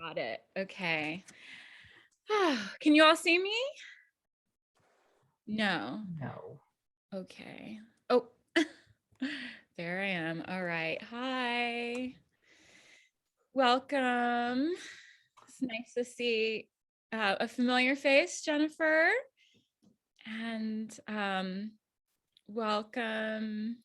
Got it. Okay. Can you all see me? No. No. Okay. Oh, there I am. All right. Hi. Welcome. It's nice to see a familiar face, Jennifer. And welcome,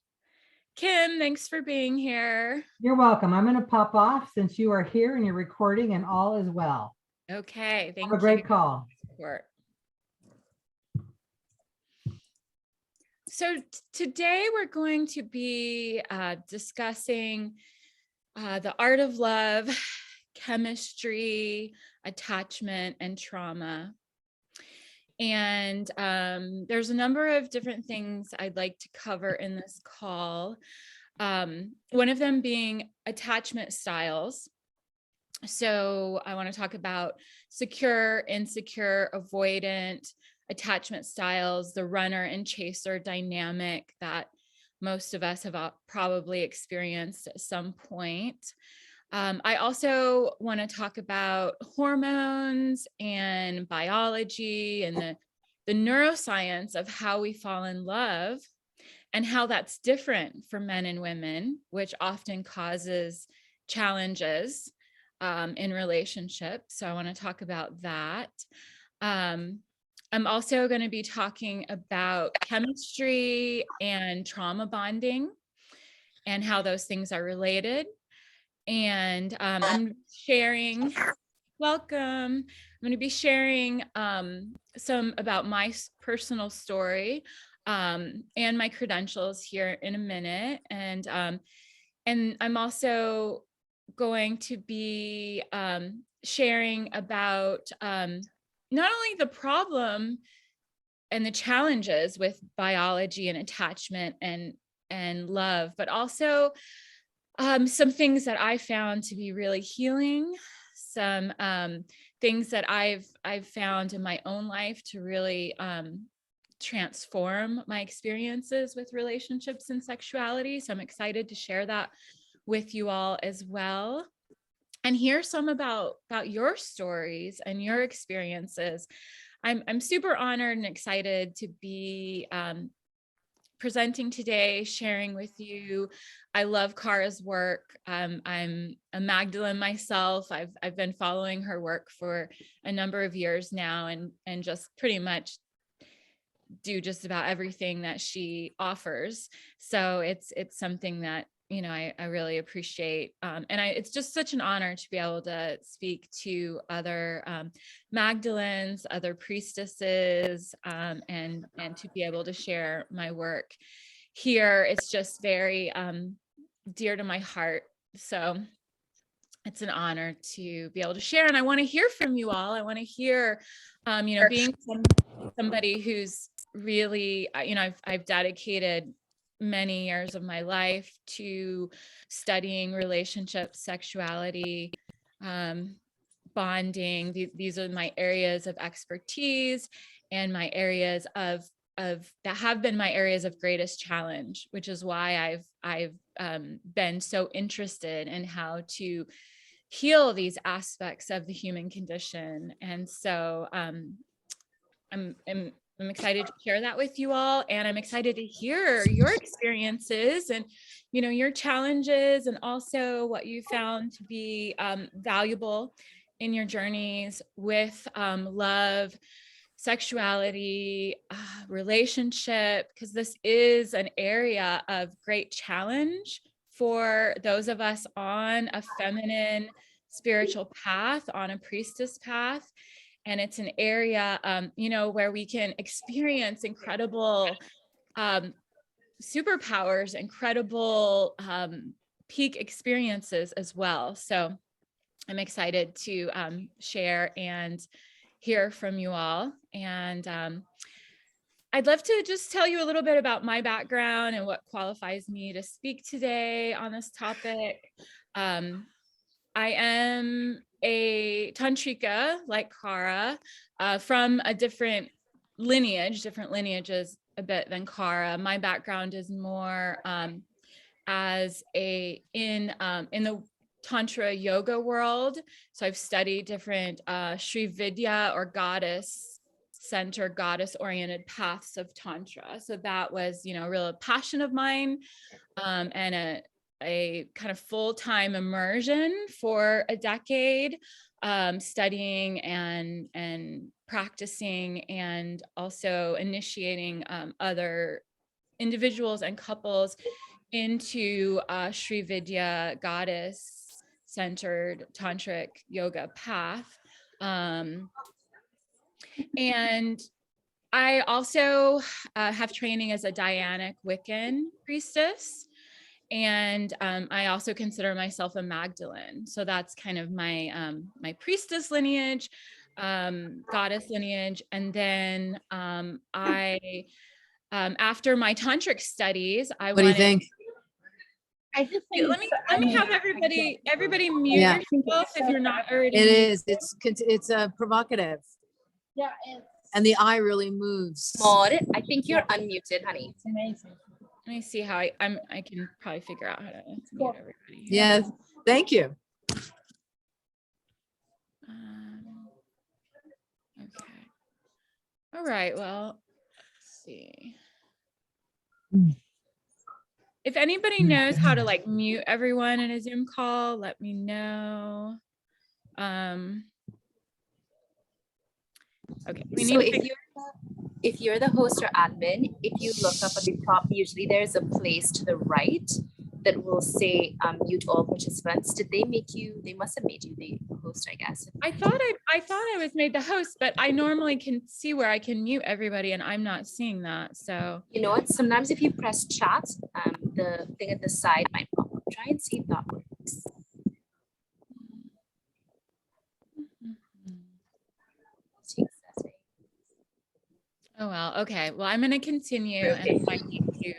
Kim. Thanks for being here. You're welcome. I'm going to pop off since you are here and you're recording and all is well. Okay. Thank Have a great call. Support. So today we're going to be discussing the art of love, chemistry, attachment, and trauma. And there's a number of different things I'd like to cover in this call. One of them being attachment styles. So I want to talk about secure, insecure, avoidant attachment styles, the runner and chaser dynamic that most of us have probably experienced at some point. I also want to talk about hormones and biology and the neuroscience of how we fall in love and how that's different for men and women, which often causes challenges in relationships. So I want to talk about that. I'm also going to be talking about chemistry and trauma bonding and how those things are related. And I'm sharing, welcome. I'm going to be sharing some about my personal story and my credentials here in a minute. And I'm also going to be sharing about not only the problem and the challenges with biology and attachment and love, but also some things that I found to be really healing, some things that I've found in my own life to really transform my experiences with relationships and sexuality. So I'm excited to share that with you all as well, and hear some about your stories and your experiences. I'm super honored and excited to be presenting today, sharing with you. I love Kara's work. I'm a Magdalen myself. I've been following her work for a number of years now, and just pretty much do just about everything that she offers. So it's something that I really appreciate, and it's just such an honor to be able to speak to other Magdalens, other priestesses, and to be able to share my work here. It's just very dear to my heart. So it's an honor to be able to share, and I want to hear from you all. I want to hear, being somebody who's really, I've dedicated many years of my life to studying relationships, sexuality, bonding. These are my areas of expertise and my areas of that have been my areas of greatest challenge, which is why I've been so interested in how to heal these aspects of the human condition. And so I'm excited to share that with you all, and I'm excited to hear your experiences and your challenges, and also what you found to be valuable in your journeys with love, sexuality, relationship, because this is an area of great challenge for those of us on a feminine spiritual path, on a priestess path. And it's an area, where we can experience incredible superpowers, incredible peak experiences as well. So I'm excited to share and hear from you all. And I'd love to just tell you a little bit about my background and what qualifies me to speak today on this topic. I am a tantrika like Kara, from a different lineages a bit than Kara. My background is more as in the Tantra yoga world. So I've studied different Sri Vidya or goddess center, goddess oriented paths of Tantra. So that was, you know, a real passion of mine, and a kind of full-time immersion for a decade, studying and practicing, and also initiating other individuals and couples into Sri Vidya goddess centered tantric yoga path. And I also have training as a Dianic Wiccan priestess. And I also consider myself a Magdalen. So that's kind of my my priestess lineage, goddess lineage. And then after my tantric studies, I What do you wanted. think? I just think Let me have everybody mute Yeah. yourself if you're not already. It is. It's provocative, yeah, it's and the eye really moves. Maud, I think you're unmuted, honey. amazing. Let me see how I can probably figure out how to mute everybody. here. Yes. Thank you. Okay. All right. Well, let's see. If anybody knows how to like mute everyone in a Zoom call, let me know. Okay. We So need if you're the host or admin, if you look up at the top, usually there's a place to the right that will say mute all participants. Did they make you? They must have made you the host, I guess. I thought I was made the host, but I normally can see where I can mute everybody, and I'm not seeing that. So You know what? Sometimes if you press chat, the thing at the side might pop up. Try and see if that works. oh well. Okay. Well, I'm gonna continue, and if I need to,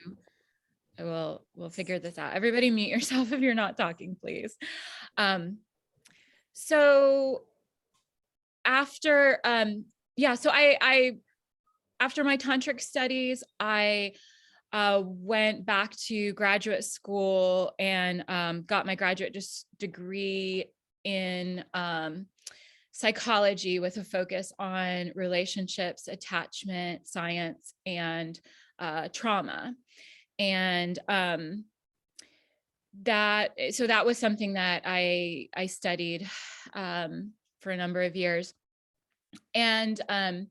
we'll figure this out. Everybody mute yourself if you're not talking, please. So after so I after my tantric studies, I went back to graduate school and got my graduate degree in psychology with a focus on relationships, attachment, science, and trauma. And that was something that I studied for a number of years. And I'm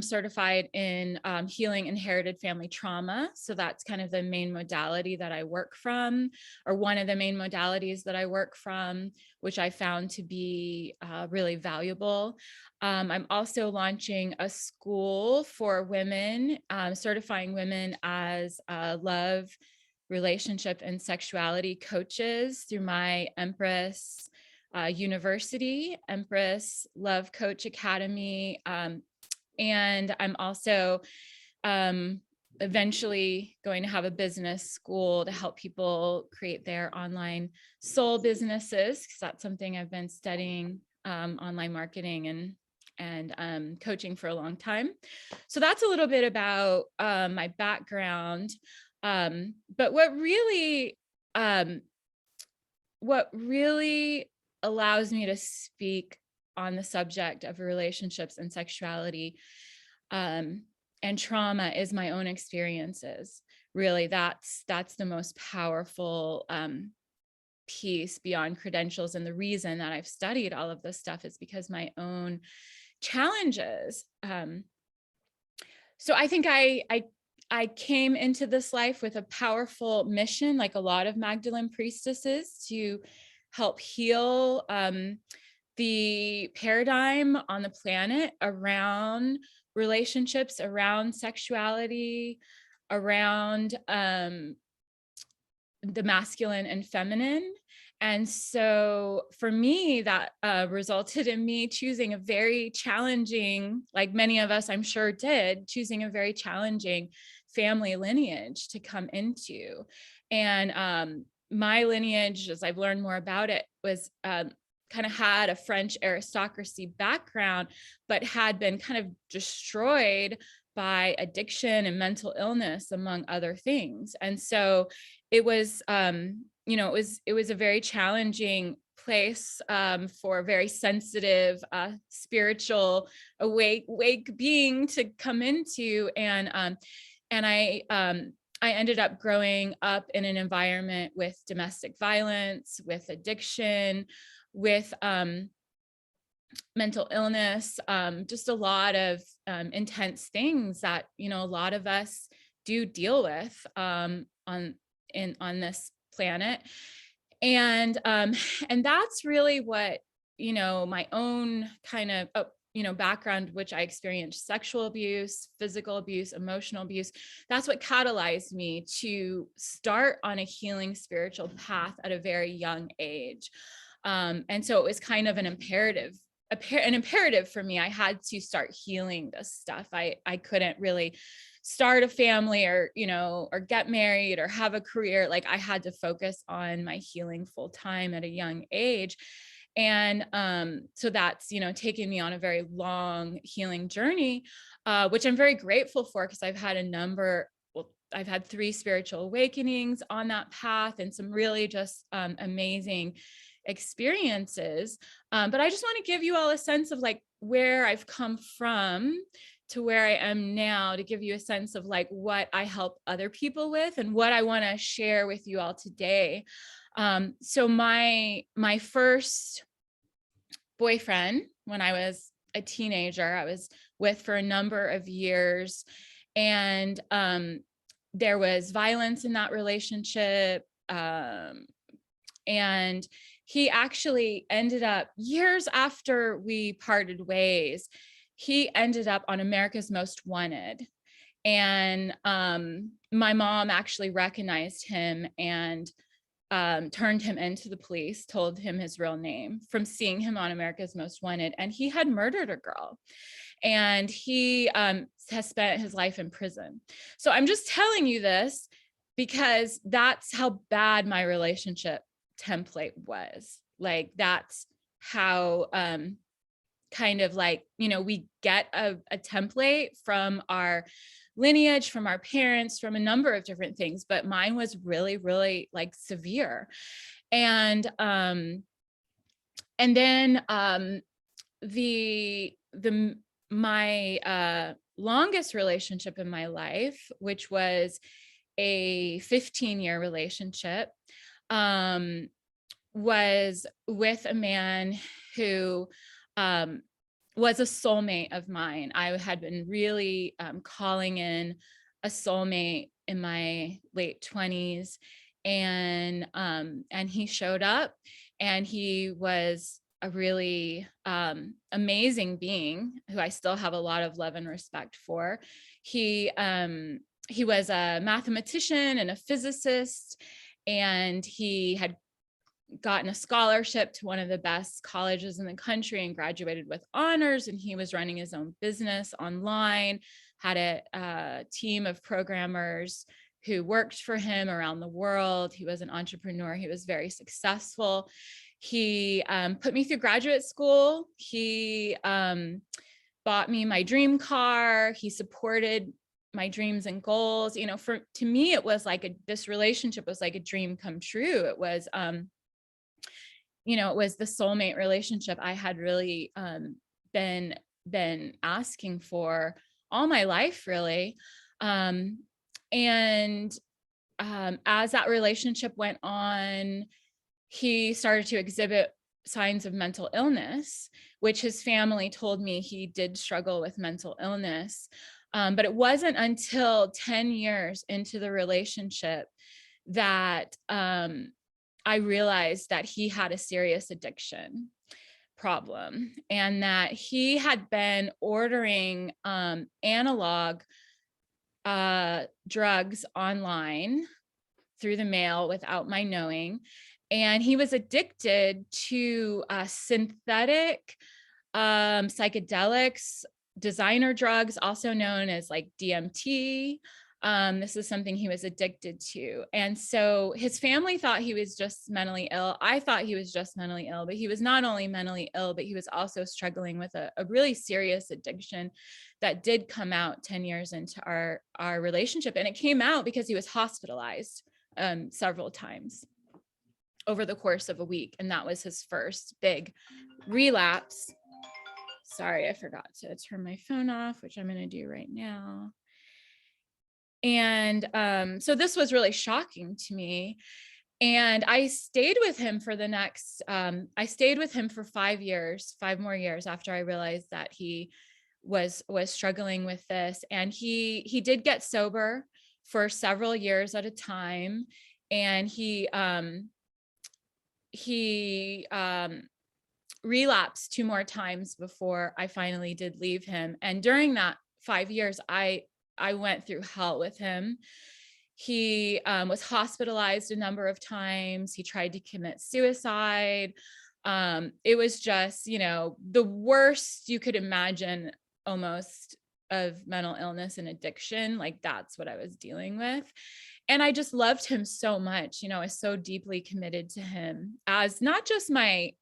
certified in healing inherited family trauma. So that's kind of the main modality that I work from, or one of the main modalities that I work from, which I found to be really valuable. I'm also launching a school for women, certifying women as love, relationship, and sexuality coaches through my Empress University, Empress Love Coach Academy. And I'm also eventually going to have a business school to help people create their online soul businesses, because that's something I've been studying, online marketing and coaching for a long time. So that's a little bit about my background. But what really allows me to speak on the subject of relationships and sexuality and trauma is my own experiences. Really, that's the most powerful piece beyond credentials. And the reason that I've studied all of this stuff is because my own challenges. So I think I came into this life with a powerful mission, like a lot of Magdalen priestesses, to help heal the paradigm on the planet around relationships, around sexuality, around the masculine and feminine. And so for me, that resulted in me choosing a very challenging, like many of us I'm sure did, choosing a very challenging family lineage to come into. And my lineage, as I've learned more about it, was kind of had a French aristocracy background, but had been kind of destroyed by addiction and mental illness, among other things. And so it was, it was a very challenging place for a very sensitive, spiritual, awake being to come into. And I ended up growing up in an environment with domestic violence, with addiction, with mental illness, just a lot of intense things that, a lot of us do deal with on this planet. And that's really what, my own kind of background, which I experienced sexual abuse, physical abuse, emotional abuse. That's what catalyzed me to start on a healing spiritual path at a very young age. And so it was kind of an imperative for me. I had to start healing this stuff. I couldn't really start a family or get married or have a career. Like, I had to focus on my healing full time at a young age. And so that's, taken me on a very long healing journey, which I'm very grateful for, because I've had 3 spiritual awakenings on that path, and some really just amazing experiences. But I just want to give you all a sense of like where I've come from to where I am now, to give you a sense of like what I help other people with and what I want to share with you all today. So my first boyfriend, when I was a teenager, I was with for a number of years, and there was violence in that relationship. And he actually ended up, years after we parted ways, he ended up on America's Most Wanted. And my mom actually recognized him and turned him into the police, told him his real name from seeing him on America's Most Wanted. And he had murdered a girl. And he has spent his life in prison. So I'm just telling you this because that's how bad my relationship template was. Like, that's how kind of like, we get a template from our lineage, from our parents, from a number of different things, but mine was really, really like severe. And then my longest relationship in my life, which was a 15-year relationship, was with a man who was a soulmate of mine. I had been really calling in a soulmate in my late 20s, and he showed up, and he was a really amazing being who I still have a lot of love and respect for. He was a mathematician and a physicist, and he had gotten a scholarship to one of the best colleges in the country and graduated with honors. And he was running his own business online, had a team of programmers who worked for him around the world. He was an entrepreneur. He was very successful. He put me through graduate school. He bought me my dream car. He supported my dreams and goals. To me, it was like this relationship was like a dream come true. It was, it was the soulmate relationship I had really been asking for all my life, really. And as that relationship went on, he started to exhibit signs of mental illness, which his family told me he did struggle with mental illness. But it wasn't until 10 years into the relationship that I realized that he had a serious addiction problem, and that he had been ordering analog drugs online through the mail without my knowing. And he was addicted to synthetic psychedelics, designer drugs, also known as like DMT. This is something he was addicted to. And so his family thought he was just mentally ill. I thought he was just mentally ill, but he was not only mentally ill, but he was also struggling with a really serious addiction that did come out 10 years into our relationship. And it came out because he was hospitalized several times over the course of a week. And that was his first big relapse. Sorry, I forgot to turn my phone off, which I'm going to do right now. And so this was really shocking to me. And I stayed with him for I stayed with him for 5 years, 5 more years after I realized that he was struggling with this. And he did get sober for several years at a time. And he relapsed 2 more times before I finally did leave him. And during that 5 years, I went through hell with him. He was hospitalized a number of times. He tried to commit suicide. It was just, the worst you could imagine almost of mental illness and addiction. Like that's what I was dealing with. And I just loved him so much. I was so deeply committed to him as not just my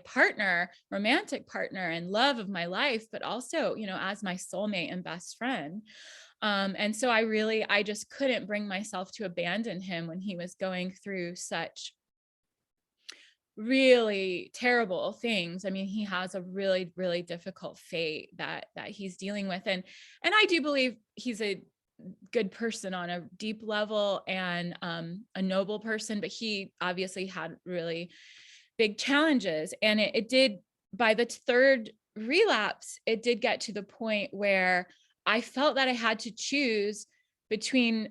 partner, romantic partner and love of my life, but also, as my soulmate and best friend. And so I just couldn't bring myself to abandon him when he was going through such really terrible things. I mean, he has a really, really difficult fate that he's dealing with. And I do believe he's a good person on a deep level and a noble person, but he obviously had really big challenges. And it did, by the third relapse, it did get to the point where I felt that I had to choose between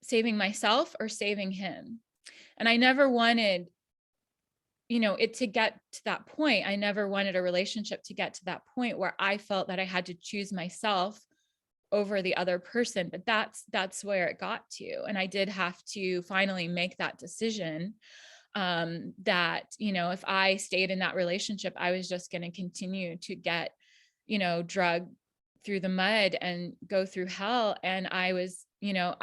saving myself or saving him. And I never wanted, it to get to that point. I never wanted a relationship to get to that point where I felt that I had to choose myself over the other person. But that's where it got to. And I did have to finally make that decision that, if I stayed in that relationship, I was just going to continue to get, drugged through the mud and go through hell. And I was no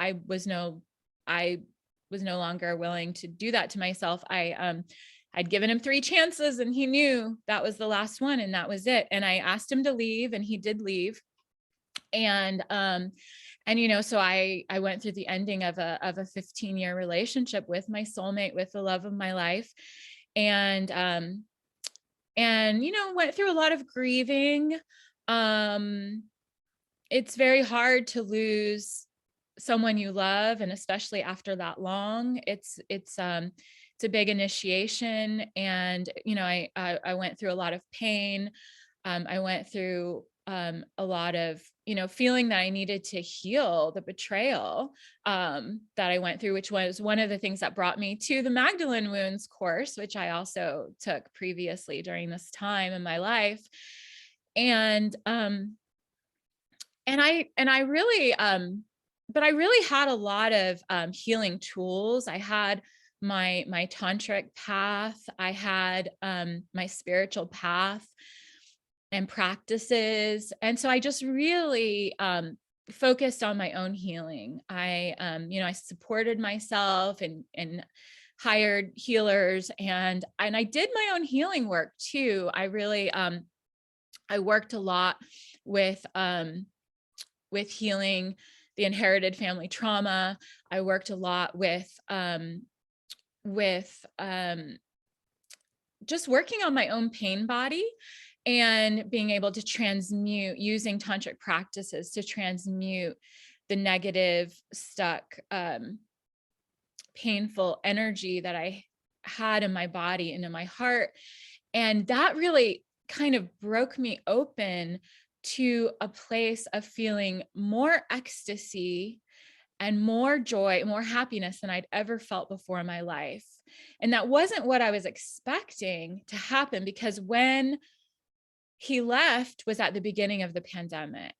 longer willing to do that to myself. I'd given him 3 chances and he knew that was the last one and that was it. And I asked him to leave and he did leave. And so I went through the ending of a 15-year relationship with my soulmate, with the love of my life. And went through a lot of grieving. It's very hard to lose someone you love. And especially after that long, it's a big initiation. And, I went through a lot of pain. I went through a lot of, feeling that I needed to heal the betrayal that I went through, which was one of the things that brought me to the Magdalen wounds course, which I also took previously during this time in my life. And I really, but I really had a lot of healing tools. I had my tantric path. I had my spiritual path and practices. And so I just really focused on my own healing. I supported myself and hired healers and I did my own healing work too. I really, I worked a lot with healing the inherited family trauma. I worked a lot with just working on my own pain body and being able to transmute, using tantric practices to transmute the negative, stuck, painful energy that I had in my body and in my heart. And that really kind of broke me open to a place of feeling more ecstasy and more joy, more happiness than I'd ever felt before in my life. And that wasn't what I was expecting to happen, because when he left was at the beginning of the pandemic.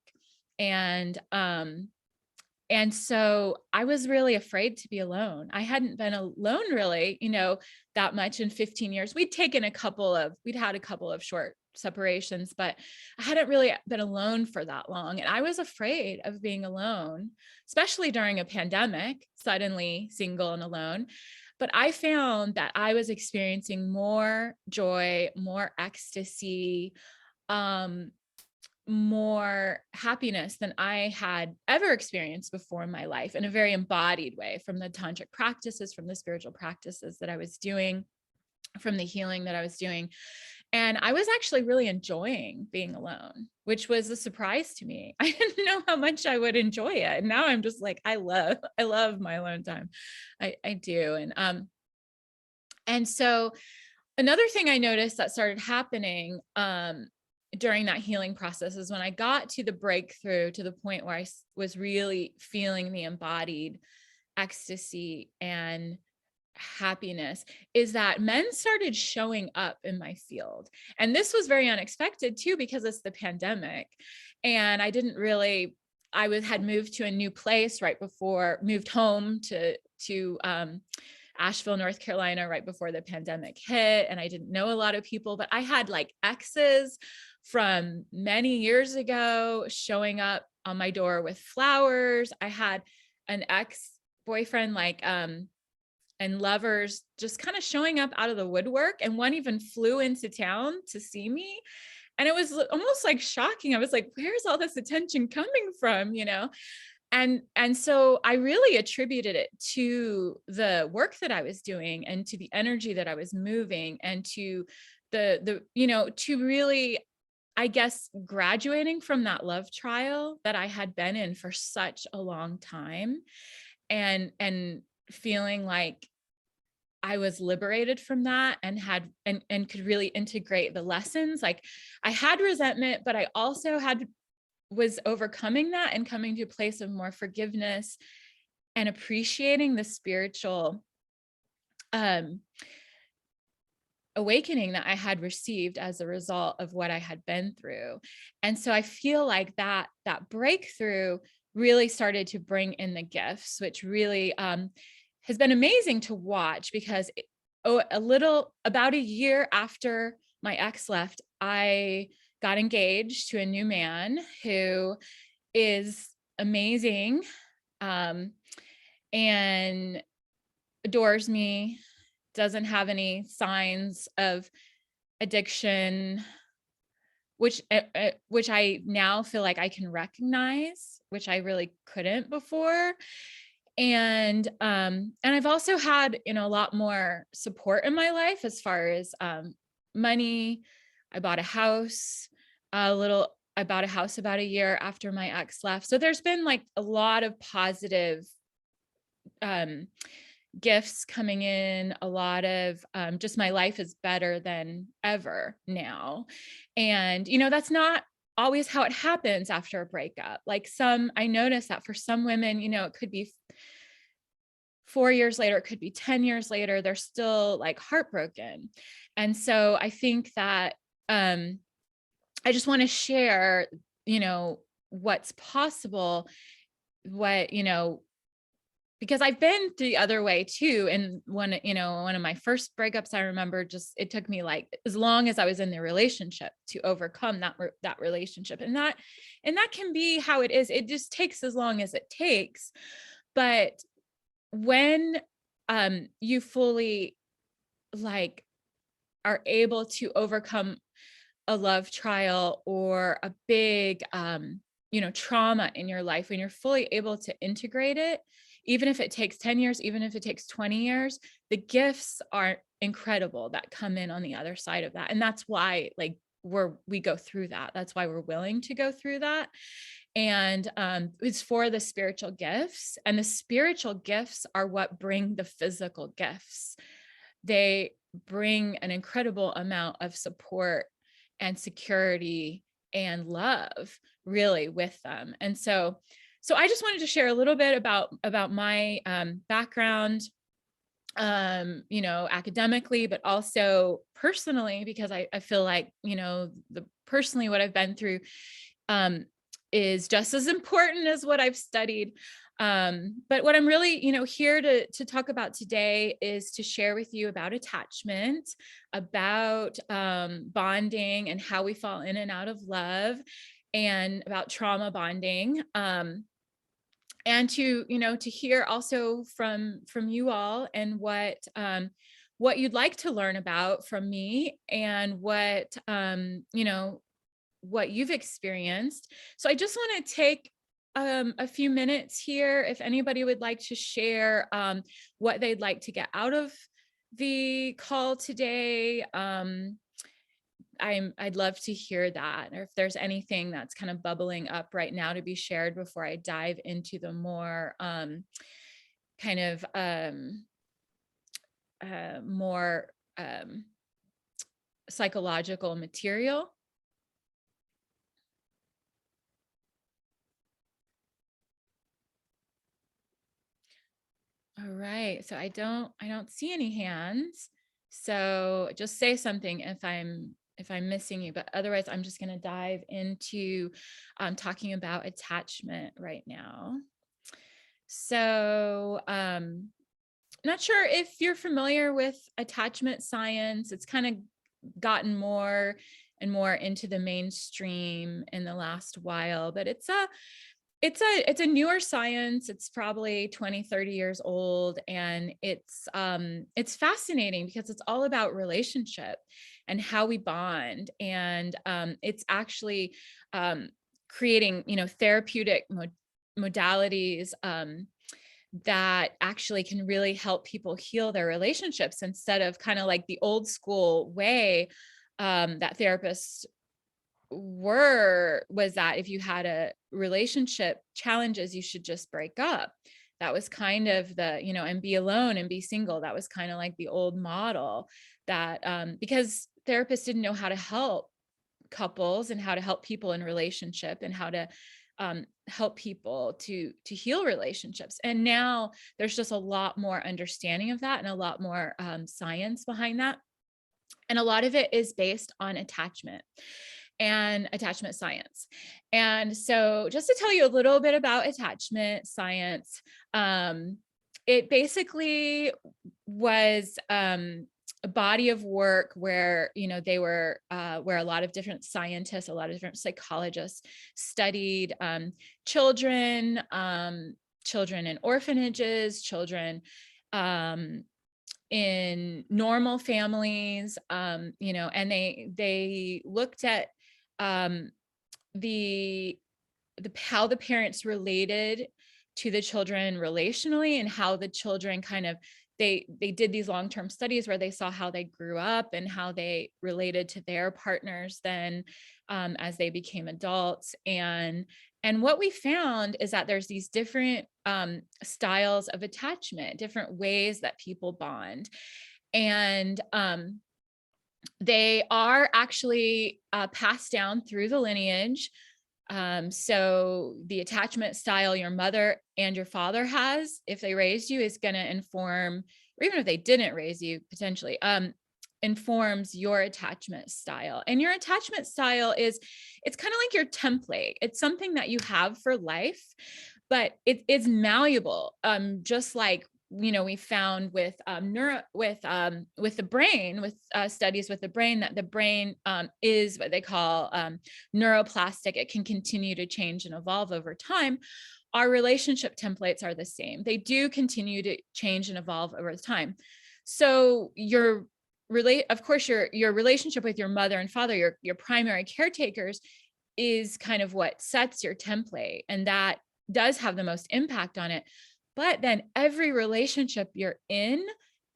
And so I was really afraid to be alone. I hadn't been alone really, that much in 15 years. We'd had a couple of short separations, but I hadn't really been alone for that long. And I was afraid of being alone, especially during a pandemic, suddenly single and alone. But I found that I was experiencing more joy, more ecstasy, more happiness than I had ever experienced before in my life, in a very embodied way, from the tantric practices, from the spiritual practices that I was doing, from the healing that I was doing. And I was actually really enjoying being alone, which was a surprise to me. I didn't know how much I would enjoy it. And now I'm just like, I love my alone time. I do. And so another thing I noticed that started happening during that healing process is when I got to the breakthrough, to the point where I was really feeling the embodied ecstasy and happiness, is that men started showing up in my field. And this was very unexpected too, because it's the pandemic. And I didn't really, had moved to a new place moved home to Asheville, North Carolina, right before the pandemic hit. And I didn't know a lot of people, but I had like exes from many years ago showing up on my door with flowers. I had an ex-boyfriend, and lovers just kind of showing up out of the woodwork. And one even flew into town to see me. And it was almost like shocking. I was like, where's all this attention coming from, And so I really attributed it to the work that I was doing, and to the energy that I was moving, and to to really, I guess, graduating from that love trial that I had been in for such a long time, and feeling like I was liberated from that, and could really integrate the lessons. Like, I had resentment, but I also was overcoming that and coming to a place of more forgiveness and appreciating the spiritual awakening that I had received as a result of what I had been through. And so I feel like that breakthrough really started to bring in the gifts, which really has been amazing to watch, because about a year after my ex left, I got engaged to a new man who is amazing, and adores me, doesn't have any signs of addiction, which I now feel like I can recognize, which I really couldn't before. And I've also had, a lot more support in my life as far as money. I bought a house about a year after my ex left. So there's been like a lot of positive gifts coming in, a lot of just, my life is better than ever now. And, that's not always how it happens after a breakup. Like, I noticed that for some women, it could be 4 years later, it could be 10 years later, they're still like heartbroken. And so I think that I just want to share, what's possible, because I've been the other way too. And one of my first breakups, I remember, it took me like as long as I was in the relationship to overcome that relationship. And that can be how it is. It just takes as long as it takes. But when you fully are able to overcome a love trial or a big trauma in your life, when you're fully able to integrate it, even if it takes 10 years, even if it takes 20 years, the gifts are incredible that come in on the other side of that. And that's why we go through that. That's why we're willing to go through that. And it's for the spiritual gifts, and the spiritual gifts are what bring the physical gifts. They bring an incredible amount of support and security and love, really, with them. And so I just wanted to share a little bit about my background, academically, but also personally, because I feel like, personally what I've been through is just as important as what I've studied. But what I'm really, here to talk about today is to share with you about attachment, about bonding and how we fall in and out of love, and about trauma bonding. And to hear also from you all, and what you'd like to learn about from me, and what what you've experienced. So I just want to take a few minutes here. If anybody would like to share what they'd like to get out of the call today, I'd love to hear that, or if there's anything that's kind of bubbling up right now to be shared before I dive into the more more psychological material. All right, so I don't see any hands. So just say something if I'm missing you, but otherwise I'm just going to dive into talking about attachment right now. So not sure if you're familiar with attachment science. It's kind of gotten more and more into the mainstream in the last while, but it's a newer science. It's probably 20, 30 years old. And it's fascinating because it's all about relationship and how we bond. And it's actually creating, therapeutic modalities that actually can really help people heal their relationships, instead of kind of like the old school way that therapists was that if you had a relationship challenges, you should just break up. That was kind of the, and be alone and be single. That was kind of like the old model, that because therapists didn't know how to help couples and how to help people in relationship and how to help people to heal relationships. And now there's just a lot more understanding of that and a lot more science behind that. And a lot of it is based on attachment and attachment science. And so just to tell you a little bit about attachment science, it basically was a body of work where, they were, where a lot of different scientists, a lot of different psychologists studied children in orphanages, children in normal families, and they looked at how the parents related to the children relationally, and how the children kind of, they did these long-term studies where they saw how they grew up and how they related to their partners then as they became adults. And what we found is that there's these different styles of attachment, different ways that people bond. And they are actually passed down through the lineage. So the attachment style your mother and your father has, if they raised you, is going to inform, or even if they didn't raise you, potentially, informs your attachment style. And your attachment style it's kind of like your template. It's something that you have for life, but it's malleable. Just like, we found with the brain, with studies with the brain, that the brain is what they call neuroplastic. It can continue to change and evolve over time. Our relationship templates are the same. They do continue to change and evolve over time. So of course, your relationship with your mother and father, your primary caretakers, is kind of what sets your template, and that does have the most impact on it. But then every relationship you're in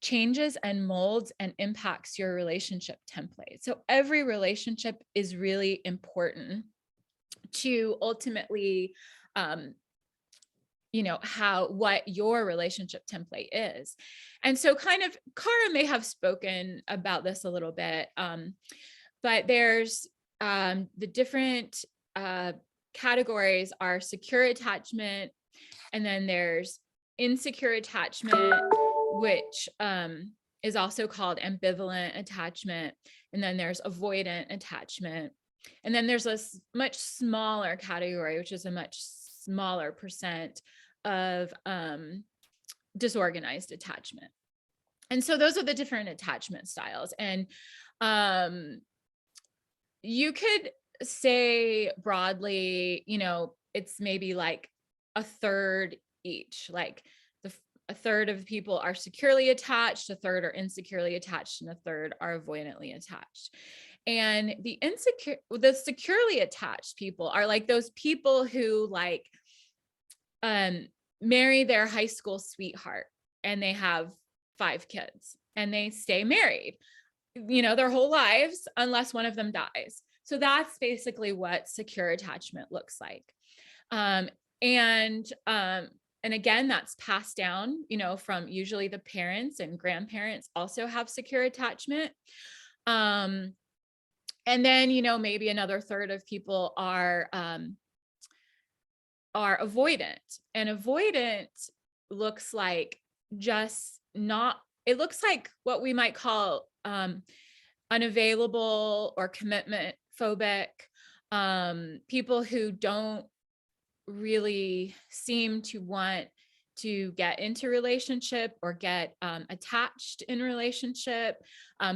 changes and molds and impacts your relationship template. So every relationship is really important to ultimately, what your relationship template is. And so kind of Kara may have spoken about this a little bit, but there's the different categories are secure attachment, and then there's insecure attachment, which is also called ambivalent attachment. And then there's avoidant attachment. And then there's a much smaller category, which is a much smaller percent of disorganized attachment. And so those are the different attachment styles. And you could say broadly, it's maybe like a third each, like a third of people are securely attached, a third are insecurely attached, and a third are avoidantly attached. And the securely attached people are like those people who like marry their high school sweetheart and they have 5 kids and they stay married, their whole lives unless one of them dies. So that's basically what secure attachment looks like. And again, that's passed down, from usually the parents, and grandparents also have secure attachment. And then, maybe another third of people are avoidant, and avoidant looks like it looks like what we might call unavailable or commitment phobic, people who don't really seem to want to get into relationship or get attached in relationship.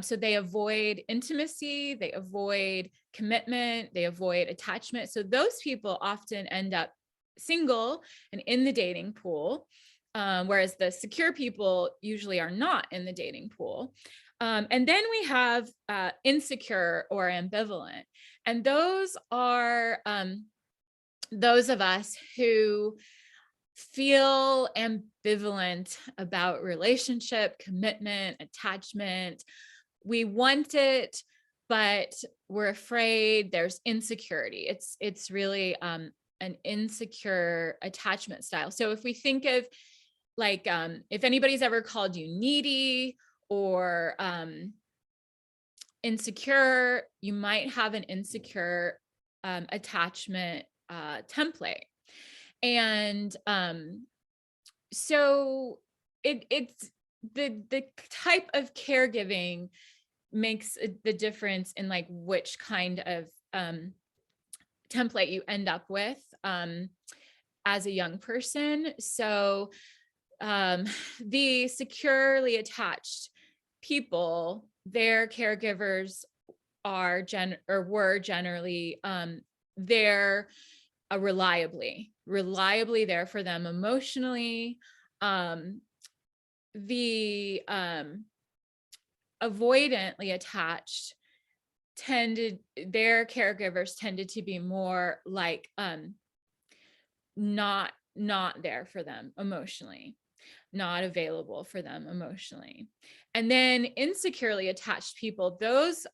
So they avoid intimacy, they avoid commitment, they avoid attachment. So those people often end up single and in the dating pool, whereas the secure people usually are not in the dating pool. And then we have insecure or ambivalent. And those are those of us who feel ambivalent about relationship, commitment, attachment. We want it, but we're afraid. There's insecurity. It's really an insecure attachment style. So if we think of like, if anybody's ever called you needy or insecure, you might have an insecure attachment template. And so it's the type of caregiving makes the difference in like which kind of template you end up with as a young person. So the securely attached people, their caregivers were generally they're reliably there for them emotionally. The avoidantly attached their caregivers tended to be more like not there for them emotionally, not available for them emotionally. And then insecurely attached people, those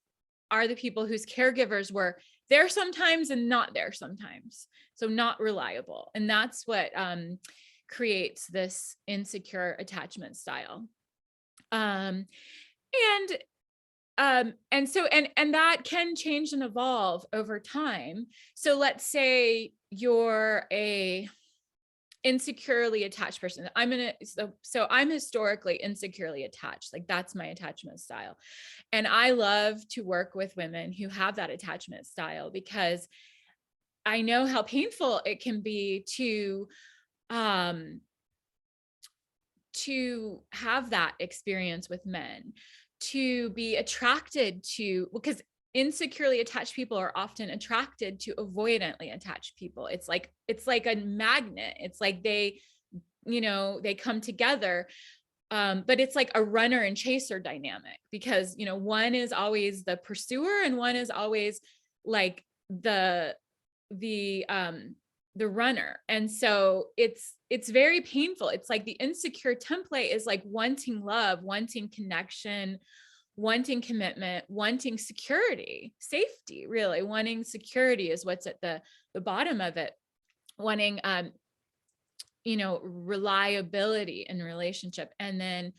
are the people whose caregivers were there sometimes and not there sometimes. So not reliable. And that's what creates this insecure attachment style. And that can change and evolve over time. So let's say you're a insecurely attached person. So I'm historically insecurely attached. Like that's my attachment style. And I love to work with women who have that attachment style because I know how painful it can be to have that experience with men, to be attracted to, because insecurely attached people are often attracted to avoidantly attached people. It's like a magnet. It's like they come together. But it's like a runner and chaser dynamic because, one is always the pursuer and one is always like the runner. And so it's very painful. It's like the insecure template is like wanting love, wanting connection, wanting commitment, wanting security, safety, really wanting security is what's at the bottom of it. Wanting, reliability in relationship. And then,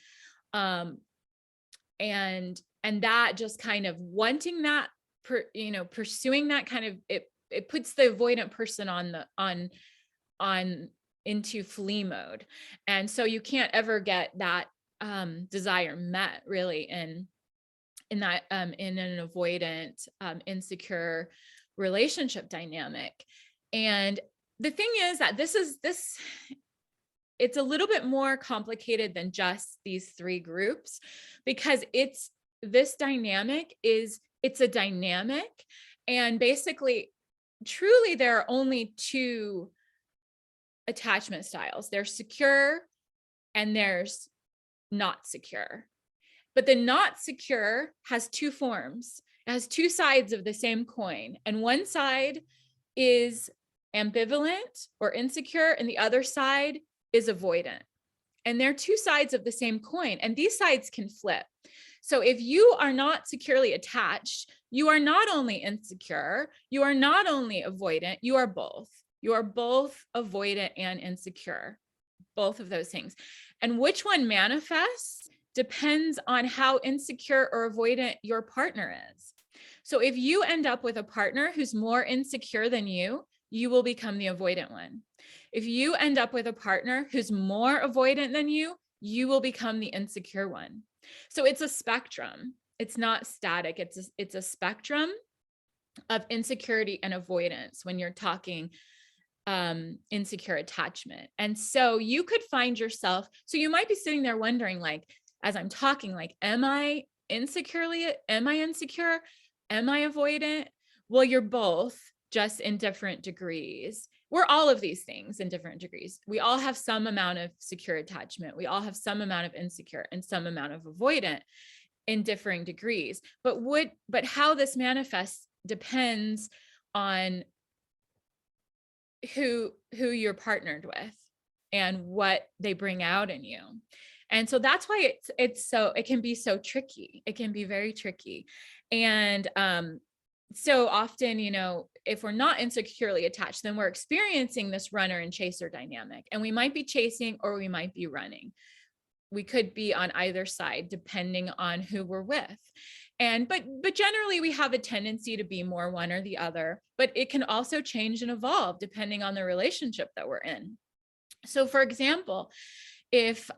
and that just kind of wanting that, pursuing that kind of, it puts the avoidant person on into flee mode. And so you can't ever get that desire met really in that in an avoidant insecure relationship dynamic. And the thing is that it's a little bit more complicated than just these 3 groups, because it's a dynamic, and basically truly there are only 2 attachment styles. There's secure and there's not secure. But the not secure has 2 forms. It has two sides of the same coin, and one side is ambivalent or insecure, and the other side is avoidant. And they're two sides of the same coin, and these sides can flip. So if you are not securely attached, you are not only insecure, you are not only avoidant, you are both. You are both avoidant and insecure, both of those things. And which one manifests depends on how insecure or avoidant your partner is. So if you end up with a partner who's more insecure than you will become the avoidant one. If you end up with a partner who's more avoidant than you will become the insecure one. So it's a spectrum. It's not static. It's a spectrum of insecurity and avoidance when you're talking insecure attachment. And so you could find yourself, so you might be sitting there wondering, like, as I'm talking, like, am I insecure? Am I avoidant? Well, you're both, just in different degrees. We're all of these things in different degrees. We all have some amount of secure attachment. We all have some amount of insecure and some amount of avoidant in differing degrees. But how this manifests depends on who you're partnered with and what they bring out in you. And so that's why it can be so tricky. It can be very tricky. And so often, if we're not insecurely attached, then we're experiencing this runner and chaser dynamic, and we might be chasing or we might be running. We could be on either side depending on who we're with. But generally we have a tendency to be more one or the other, but it can also change and evolve depending on the relationship that we're in. So for example, if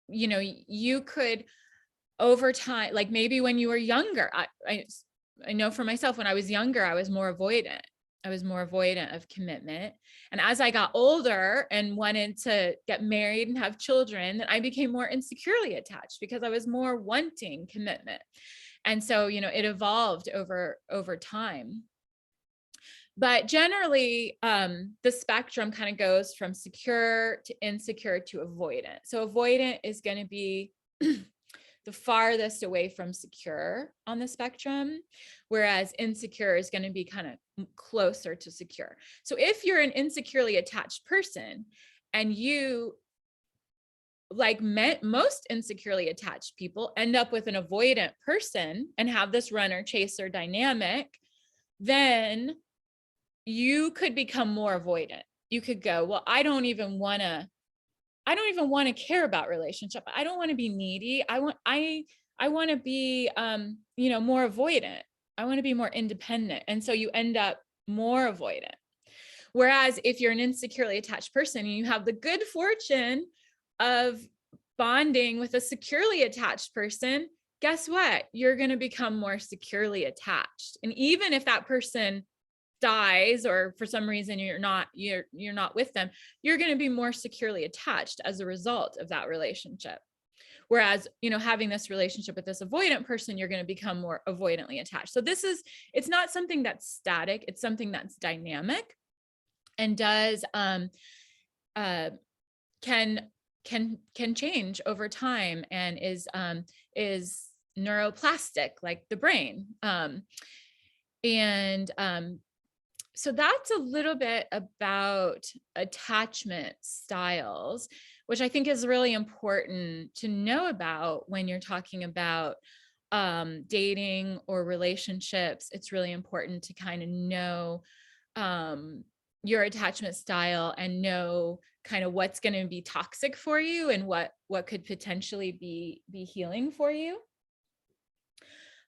you could over time, like maybe when you were younger, I know for myself, when I was younger, I was more avoidant. I was more avoidant of commitment. And as I got older and wanted to get married and have children, then I became more insecurely attached because I was more wanting commitment. And so, it evolved over time. But generally, the spectrum kind of goes from secure to insecure to avoidant. So avoidant is going to be the farthest away from secure on the spectrum, whereas insecure is going to be kind of closer to secure. So if you're an insecurely attached person and you, like most insecurely attached people, end up with an avoidant person and have this runner chaser dynamic, then you could become more avoidant. You could go, well, I don't even want to care about relationship. I don't want to be needy. I want to be, more avoidant. I want to be more independent. And so you end up more avoidant. Whereas if you're an insecurely attached person and you have the good fortune of bonding with a securely attached person, guess what? You're going to become more securely attached. And even if that person dies or for some reason you're not with them, you're going to be more securely attached as a result of that relationship. Whereas, having this relationship with this avoidant person, you're going to become more avoidantly attached. So it's not something that's static. It's something that's dynamic and does can change over time and is neuroplastic, like the brain. So that's a little bit about attachment styles, which I think is really important to know about when you're talking about dating or relationships. It's really important to kind of know your attachment style and know kind of what's going to be toxic for you and what could potentially be healing for you.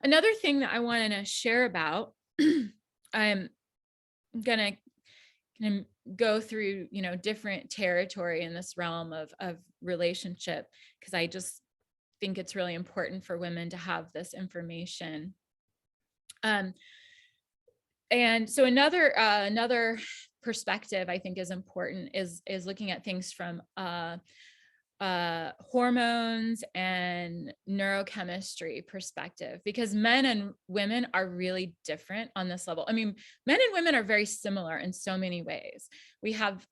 Another thing that I want to share about, I'm gonna go through different territory in this realm of relationship, because I just think it's really important for women to have this information. And so another perspective I think is important is looking at things from hormones and neurochemistry perspective, because men and women are really different on this level. I mean, men and women are very similar in so many ways. We have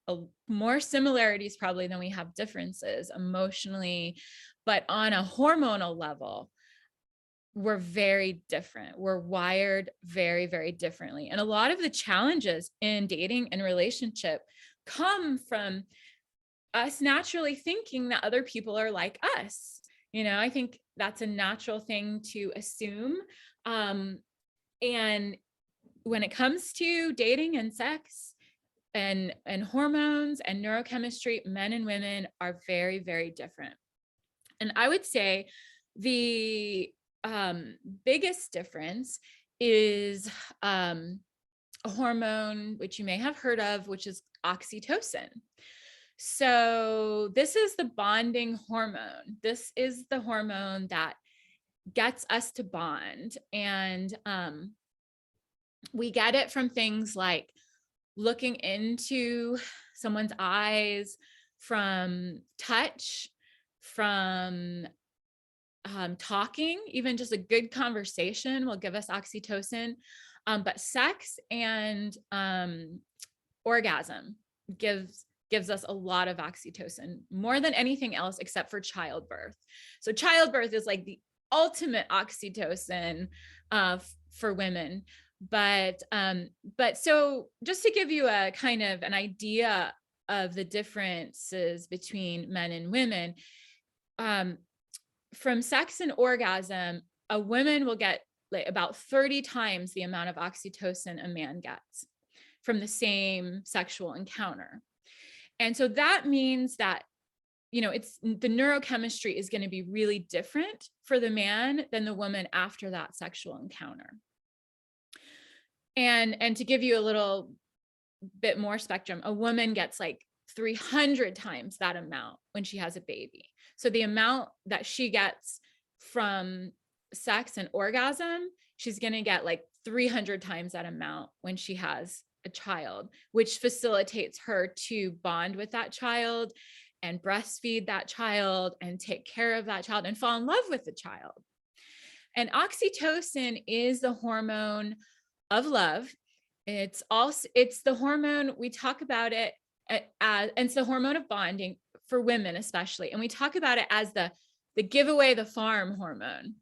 more similarities probably than we have differences emotionally, but on a hormonal level, we're very different. We're wired very, very differently. And a lot of the challenges in dating and relationship come from us naturally thinking that other people are like us. I think that's a natural thing to assume. And when it comes to dating and sex and hormones and neurochemistry, men and women are very, very different. And I would say the biggest difference is a hormone, which you may have heard of, which is oxytocin. So this is the bonding hormone. This is the hormone that gets us to bond. And we get it from things like looking into someone's eyes, from touch, from talking. Even just a good conversation will give us oxytocin. But sex and orgasm gives us a lot of oxytocin, more than anything else except for childbirth. So childbirth is like the ultimate oxytocin for women. But so just to give you a kind of an idea of the differences between men and women, from sex and orgasm, a woman will get like about 30 times the amount of oxytocin a man gets from the same sexual encounter. And so that means that, it's the neurochemistry is going to be really different for the man than the woman after that sexual encounter. And to give you a little bit more spectrum, a woman gets like 300 times that amount when she has a baby. So the amount that she gets from sex and orgasm, she's going to get like 300 times that amount when she has a child, which facilitates her to bond with that child and breastfeed that child and take care of that child and fall in love with the child. And oxytocin is the hormone of love. It's the hormone, we talk about it as, and it's the hormone of bonding for women especially. And we talk about it as the give away the farm hormone.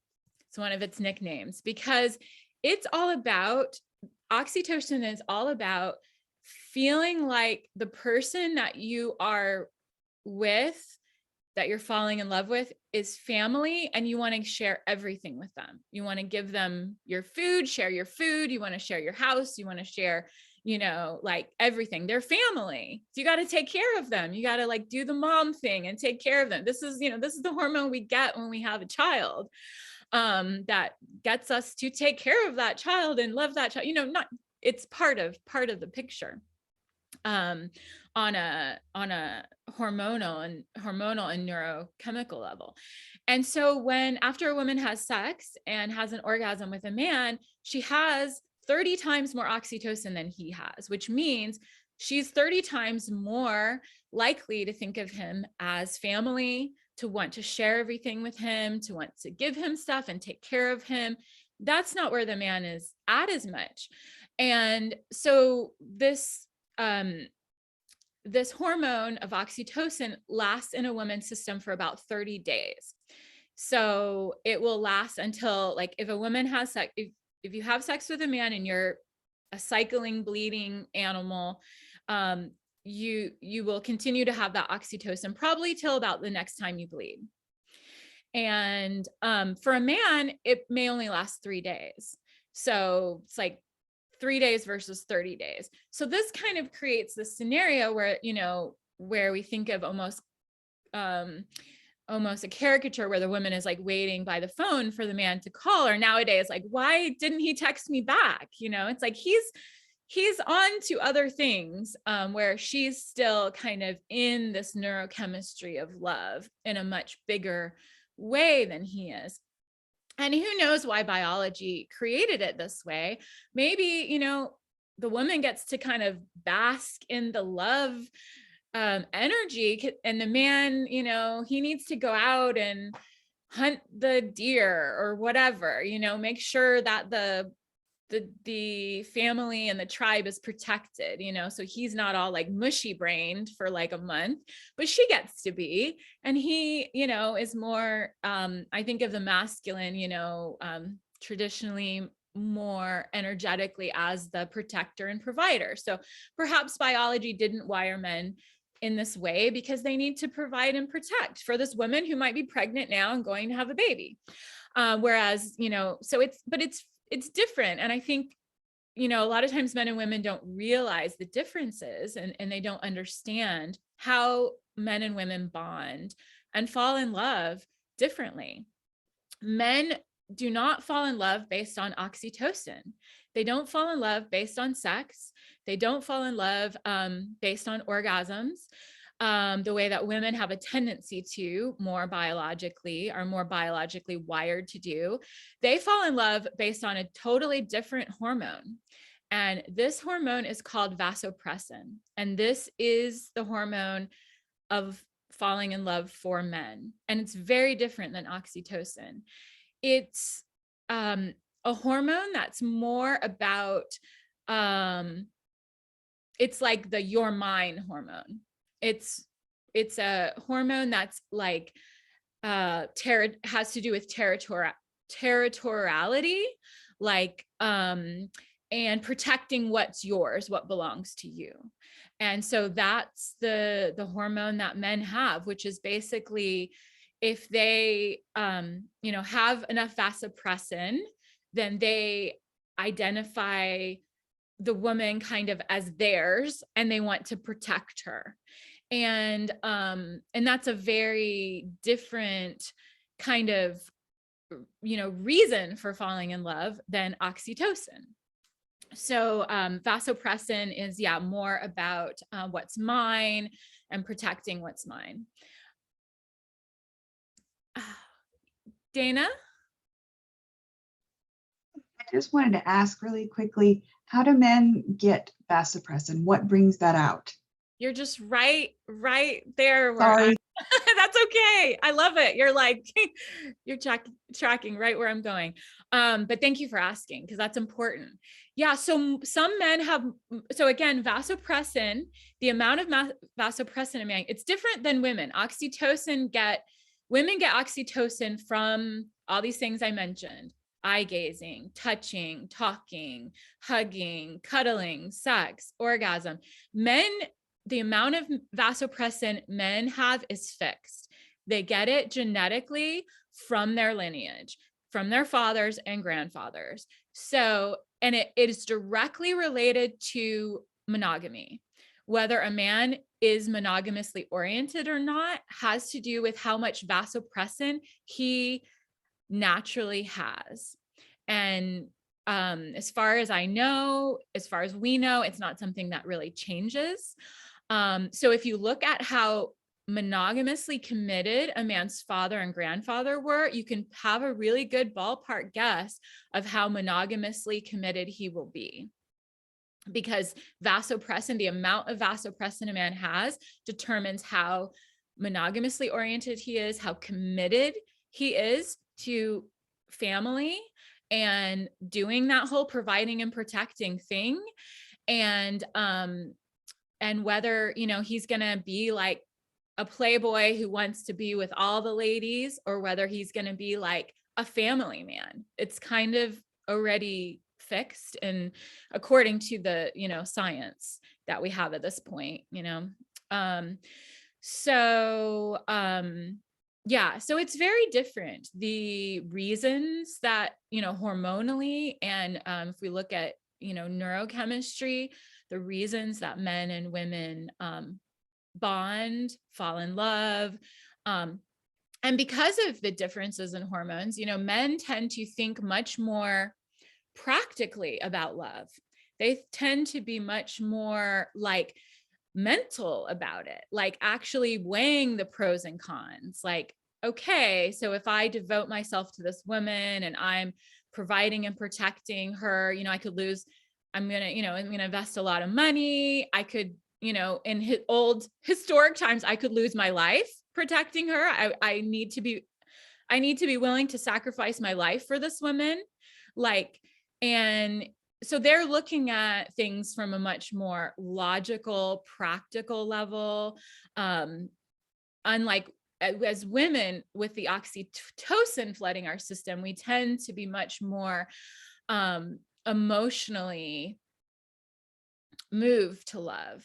It's one of its nicknames, because it's all about, oxytocin is all about feeling like the person that you are with, that you're falling in love with, is family, and you want to share everything with them. You want to give them your food, share your food. You want to share your house. You want to share, like everything. They're family. So you got to take care of them. You got to like do the mom thing and take care of them. This is the hormone we get when we have a child, that gets us to take care of that child and love that child. It's part of the picture. On a hormonal and neurochemical level. And so after a woman has sex and has an orgasm with a man, she has 30 times more oxytocin than he has, which means she's 30 times more likely to think of him as family, to want to share everything with him, to want to give him stuff and take care of him. That's not where the man is at as much. And so this hormone of oxytocin lasts in a woman's system for about 30 days. So it will last until, like, if a woman has sex, if you have sex with a man and you're a cycling, bleeding animal, you will continue to have that oxytocin probably till about the next time you bleed. And for a man, it may only last 3 days. So it's like 3 days versus 30 days. So this kind of creates this scenario where, where we think of almost a caricature where the woman is like waiting by the phone for the man to call, or nowadays, like, why didn't he text me back? It's like he's on to other things, where she's still kind of in this neurochemistry of love in a much bigger way than he is. And who knows why biology created it this way? Maybe, the woman gets to kind of bask in the love energy, and the man, he needs to go out and hunt the deer or whatever, make sure that the the family and the tribe is protected, so he's not all like mushy brained for like a month, but she gets to be. And he, is more, I think of the masculine, traditionally more energetically as the protector and provider. So perhaps biology didn't wire men in this way because they need to provide and protect for this woman who might be pregnant now and going to have a baby. Whereas, so it's different. And I think, a lot of times men and women don't realize the differences, and they don't understand how men and women bond and fall in love differently. Men do not fall in love based on oxytocin. They don't fall in love based on sex. They don't fall in love based on orgasms. The way that women have a tendency to are more biologically wired to do. They fall in love based on a totally different hormone. And this hormone is called vasopressin. And this is the hormone of falling in love for men. And it's very different than oxytocin. It's a hormone that's more about, it's like the your mine hormone. It's a hormone that's like has to do with territoriality, like and protecting what's yours, what belongs to you. And so that's the hormone that men have, which is basically if they have enough vasopressin, then they identify the woman kind of as theirs and they want to protect her. And that's a very different kind of, reason for falling in love than oxytocin. So vasopressin is, more about what's mine and protecting what's mine. Dana? I just wanted to ask really quickly, how do men get vasopressin? What brings that out? You're just right there. Sorry. That's okay. I love it. You're like, you're tracking right where I'm going. But thank you for asking, because that's important. Yeah. So some men have, so again, vasopressin, the amount of vasopressin in man, it's different than women. Women get oxytocin from all these things I mentioned: eye gazing, touching, talking, hugging, cuddling, sex, orgasm. Men, the amount of vasopressin men have is fixed. They get it genetically from their lineage, from their fathers and grandfathers. So, and it is directly related to monogamy. Whether a man is monogamously oriented or not has to do with how much vasopressin he naturally has. And as far as we know, it's not something that really changes. So if you look at how monogamously committed a man's father and grandfather were, you can have a really good ballpark guess of how monogamously committed he will be. Because vasopressin, the amount of vasopressin a man has, determines how monogamously oriented he is, how committed he is to family and doing that whole providing and protecting thing. And whether, he's going to be like a playboy who wants to be with all the ladies, or whether he's going to be like a family man. It's kind of already fixed, and according to the, science that we have at this point, so it's very different. The reasons that, hormonally, and if we look at, neurochemistry, the reasons that men and women bond, fall in love, and because of the differences in hormones, men tend to think much more practically about love. They tend to be much more like mental about it, like actually weighing the pros and cons. Like, okay, so if I devote myself to this woman and I'm providing and protecting her, I'm going to invest a lot of money. I could, in old historic times, I could lose my life protecting her. I need to be willing to sacrifice my life for this woman. And so they're looking at things from a much more logical, practical level. Unlike as women with the oxytocin flooding our system, we tend to be much more emotionally moved to love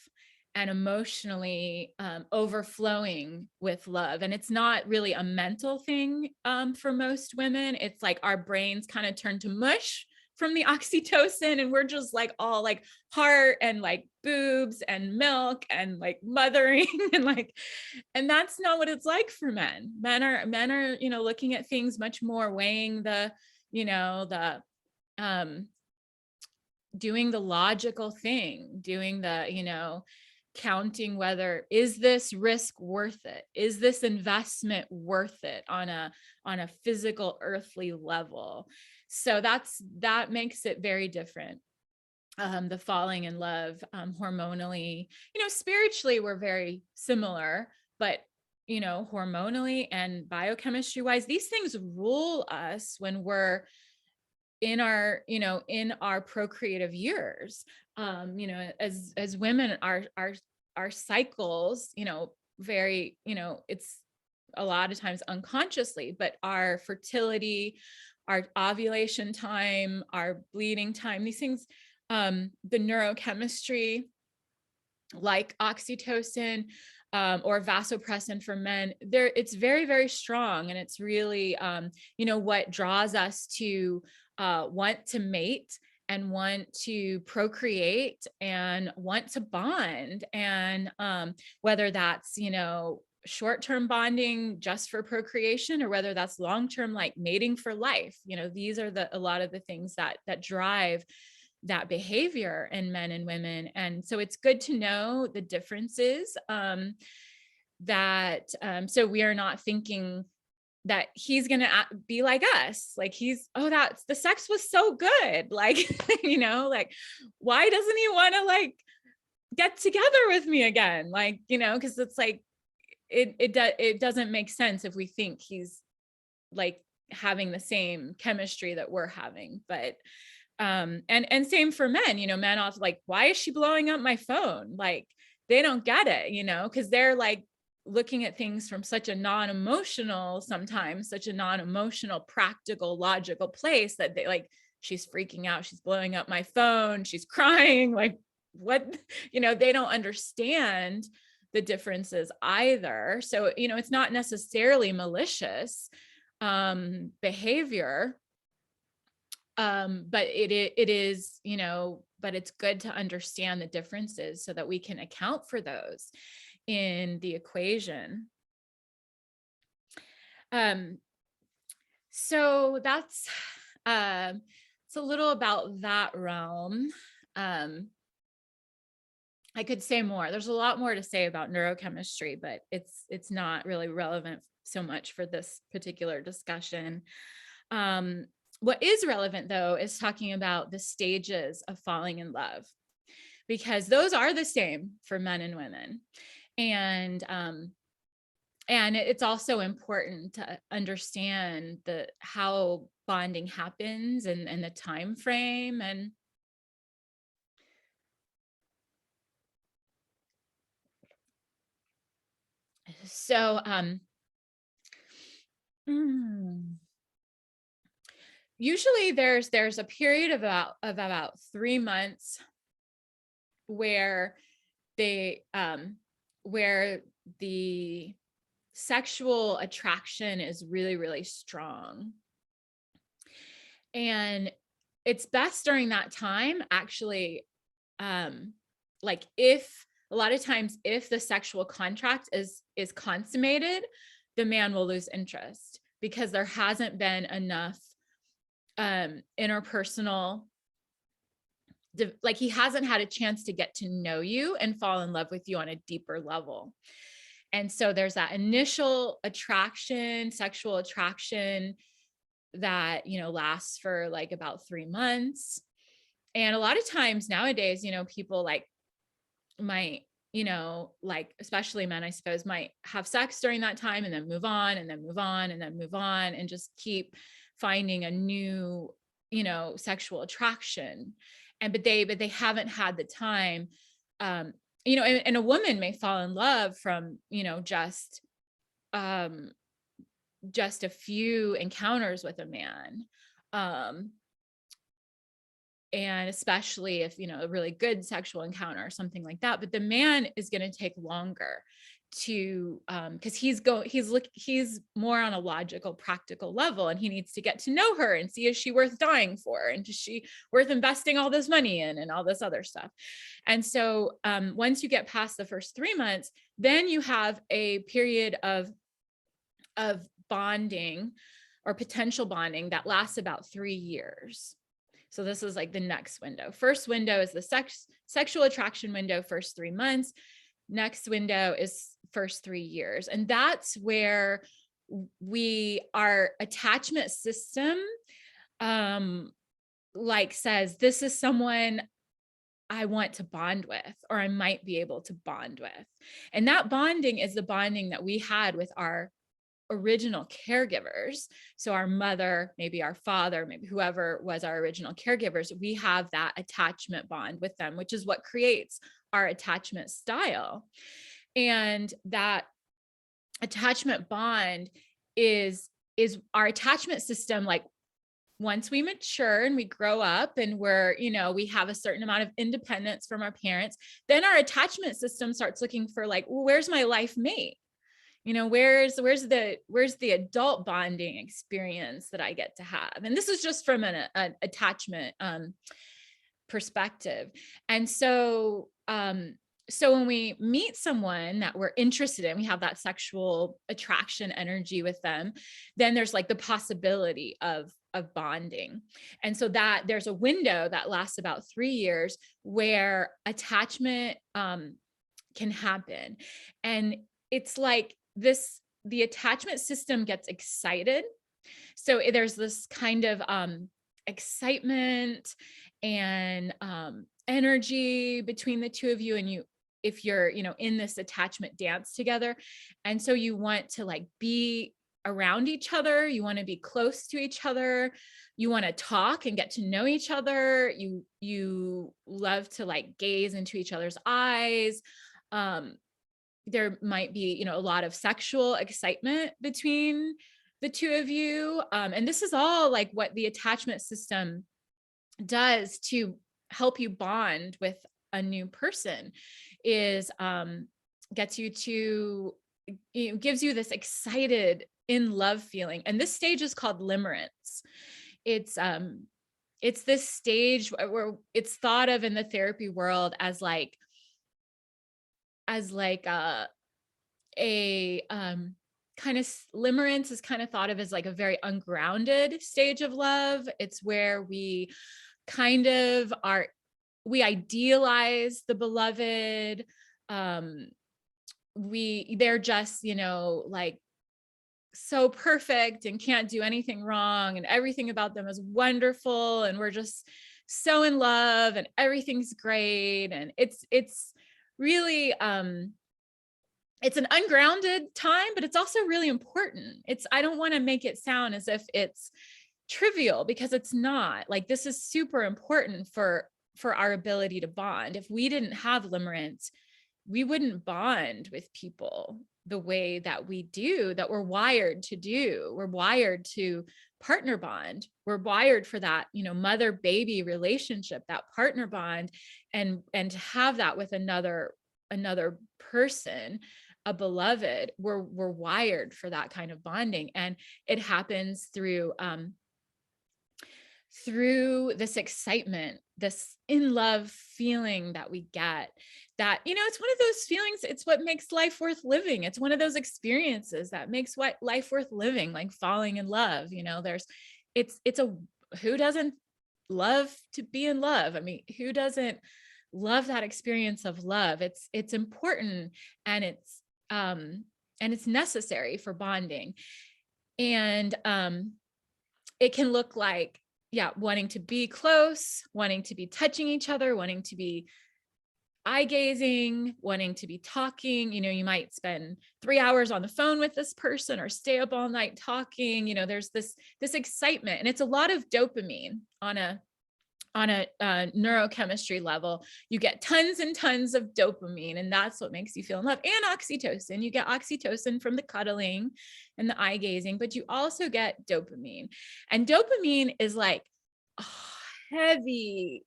and emotionally overflowing with love. And it's not really a mental thing for most women. It's like our brains kind of turn to mush from the oxytocin, and we're just like all like heart and like boobs and milk and like mothering and that's not what it's like for men. Men are, you know, looking at things much more, weighing the, you know, the doing the logical thing, doing the, you know, counting whether, is this risk worth it? Is this investment worth it on a physical earthly level? So that makes it very different. The falling in love hormonally, you know, spiritually, we're very similar, but you know, hormonally and biochemistry wise, these things rule us when we're in our, you know, in our procreative years. You know, as women, our cycles, you know, very, you know, it's a lot of times unconsciously, but our fertility, our ovulation time, our bleeding time, these things, the neurochemistry like oxytocin or vasopressin for men, there it's very, very strong. And it's really, you know, what draws us to want to mate and want to procreate and want to bond. And whether that's, you know, short-term bonding just for procreation, or whether that's long-term, like mating for life, you know, these are a lot of the things that drive that behavior in men and women. And so it's good to know the differences, so we are not thinking that he's going to be like us. Like that's the sex was so good. Like, you know, like, why doesn't he want to like get together with me again? Like, you know, cause it's like, it doesn't make sense if we think he's like having the same chemistry that we're having. But and same for men, you know, men often like, why is she blowing up my phone? Like, they don't get it, you know, because they're like looking at things from such a non-emotional, sometimes such a non-emotional, practical, logical place that they like, she's freaking out, she's blowing up my phone, she's crying, like what, you know, they don't understand the differences either. So, you know, it's not necessarily malicious behavior. But it is, you know, but it's good to understand the differences so that we can account for those in the equation. So that's, it's a little about that realm. I could say more. There's a lot more to say about neurochemistry, but it's not really relevant so much for this particular discussion. What is relevant, though, is talking about the stages of falling in love, because those are the same for men and women. And it's also important to understand how bonding happens and the time frame. And so usually there's a period of about 3 months where where the sexual attraction is really, really strong. And it's best during that time, actually, like if a lot of times, if the sexual contract is consummated, the man will lose interest because there hasn't been enough interpersonal, like he hasn't had a chance to get to know you and fall in love with you on a deeper level. And so there's that initial attraction, sexual attraction that, you know, lasts for like about 3 months. And a lot of times nowadays, you know, people like might, you know, like especially men, I suppose, might have sex during that time and then move on and then move on and then move on and just keep finding a new, you know, sexual attraction. but they haven't had the time, you know, and a woman may fall in love from, you know, just a few encounters with a man. And especially if, you know, a really good sexual encounter or something like that, but the man is going to take longer to, because he's more on a logical, practical level, and he needs to get to know her and see, is she worth dying for, and is she worth investing all this money in, and all this other stuff. And so once you get past the first 3 months, then you have a period of bonding or potential bonding that lasts about 3 years. So this is like the next window. First window is the sexual attraction window, first 3 months. Next window is first 3 years. And that's where our attachment system like says, this is someone I want to bond with, or I might be able to bond with. And that bonding is the bonding that we had with our original caregivers. So our mother, maybe our father, maybe whoever was our original caregivers, we have that attachment bond with them, which is what creates our attachment style. And that attachment bond is our attachment system. Like, once we mature and we grow up and we're, you know, we have a certain amount of independence from our parents, then our attachment system starts looking for, like, well, where's my life mate? You know, where's the adult bonding experience that I get to have? And this is just from an attachment perspective. And so when we meet someone that we're interested in, we have that sexual attraction energy with them, then there's like the possibility of bonding. And so that there's a window that lasts about 3 years where attachment can happen. And it's like the attachment system gets excited. So there's this kind of excitement and energy between the two of you, and if you're, you know, in this attachment dance together. And so you want to, like, be around each other, you want to be close to each other, you want to talk and get to know each other, you love to, like, gaze into each other's eyes. There might be, you know, a lot of sexual excitement between the two of you. And this is all like what the attachment system does to help you bond with a new person, is gets you to, you know, gives you this excited in love feeling. And this stage is called limerence. It's this stage where it's thought of in the therapy world as like a kind of, limerence is kind of thought of as like a very ungrounded stage of love. It's where we kind of we idealize the beloved. They're just, you know, like, so perfect and can't do anything wrong, and everything about them is wonderful, and we're just so in love and everything's great. And it's really it's an ungrounded time, but it's also really important. I don't want to make it sound as if it's trivial, because it's not. Like, this is super important for our ability to bond. If we didn't have limerence, we wouldn't bond with people the way that we do, that we're wired to do. We're wired to partner bond. We're wired for that, you know, mother baby relationship, that partner bond, and to have that with another person, a beloved. We're wired for that kind of bonding. And it happens through this excitement, this in love feeling that we get, that, you know, it's one of those feelings. It's what makes life worth living. It's one of those experiences that makes life worth living, like falling in love. You know, who doesn't love to be in love? I mean, who doesn't love that experience of love? It's important, and it's necessary for bonding. And it can look like, wanting to be close, wanting to be touching each other, wanting to be eye gazing, wanting to be talking. You know, you might spend 3 hours on the phone with this person, or stay up all night talking. You know, there's this excitement, and it's a lot of dopamine on a on a neurochemistry level, you get tons and tons of dopamine, and that's what makes you feel in love. And oxytocin, you get oxytocin from the cuddling and the eye gazing, but you also get dopamine. And dopamine is like heavy.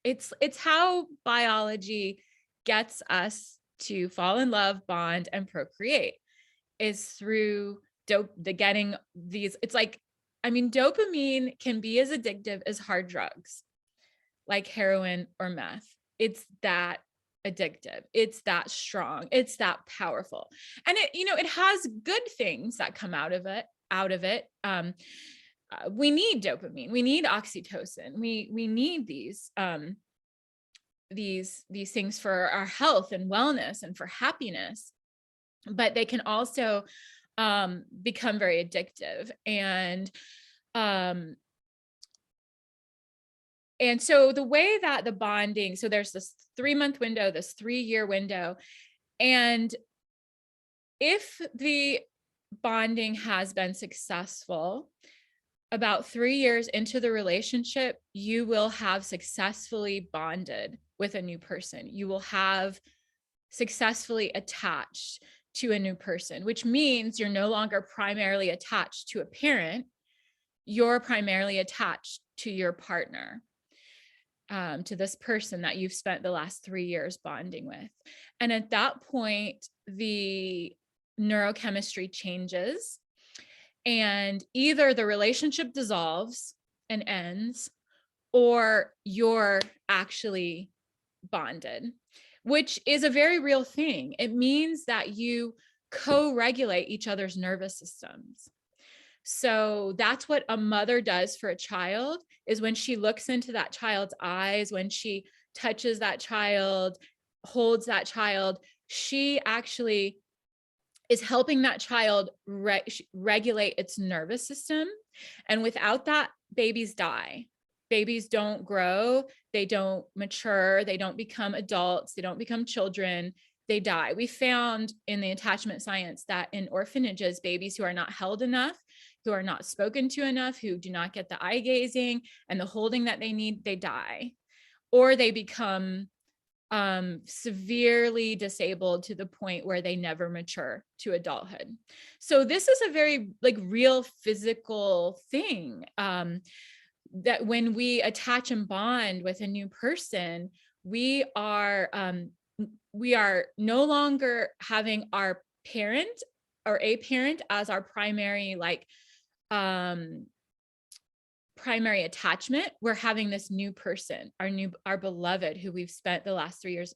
It's how biology gets us to fall in love, bond, and procreate, is through getting these. It's like, I mean, dopamine can be as addictive as hard drugs like heroin or meth. It's that addictive. It's that strong. It's that powerful. And it, it has good things that come out of it. We need dopamine. We need oxytocin. We need these things for our health and wellness and for happiness. But they can also become very addictive. And so the way that the bonding, so there's this 3-month window, this 3-year window. And if the bonding has been successful, about 3 years into the relationship, you will have successfully bonded with a new person. You will have successfully attached to a new person, which means you're no longer primarily attached to a parent. You're primarily attached to your partner. To this person that you've spent the last 3 years bonding with. And at that point, the neurochemistry changes, and either the relationship dissolves and ends, or you're actually bonded, which is a very real thing. It means that you co-regulate each other's nervous systems. So that's what a mother does for a child, is when she looks into that child's eyes, when she touches that child, holds that child, she actually is helping that child regulate its nervous system. And without that, babies die. Babies don't grow, they don't mature, they don't become adults, they don't become children, they die. We found in the attachment science that in orphanages, babies who are not held enough, who are not spoken to enough, who do not get the eye gazing and the holding that they need, they die, or they become severely disabled to the point where they never mature to adulthood. So this is a very real physical thing, that when we attach and bond with a new person, we are no longer having our parent or a parent as our primary primary attachment. We're having this new person, our beloved, who we've spent the last 3 years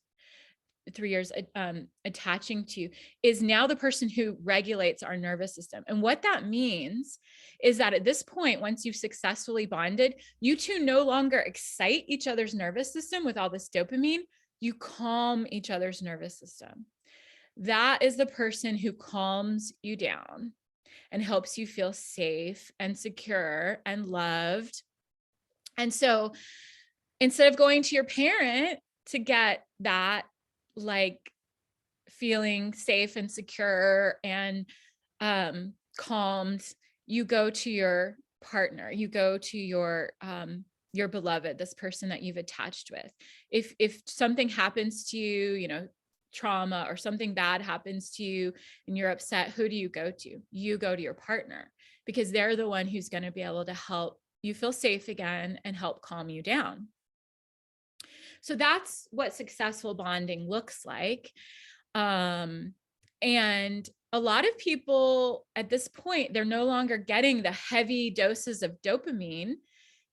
attaching to, is now the person who regulates our nervous system. And what that means is that at this point, once you've successfully bonded, you two no longer excite each other's nervous system with all this dopamine. You calm each other's nervous system. That is the person who calms you down and helps you feel safe and secure and loved. And so instead of going to your parent to get that feeling safe and secure and calmed, you go to your partner, you go to your beloved, this person that you've attached with. If something happens to you, trauma or something bad happens to you and you're upset, who do you go to? You go to your partner, because they're the one who's going to be able to help you feel safe again and help calm you down. So that's what successful bonding looks like. And a lot of people at this point, they're no longer getting the heavy doses of dopamine.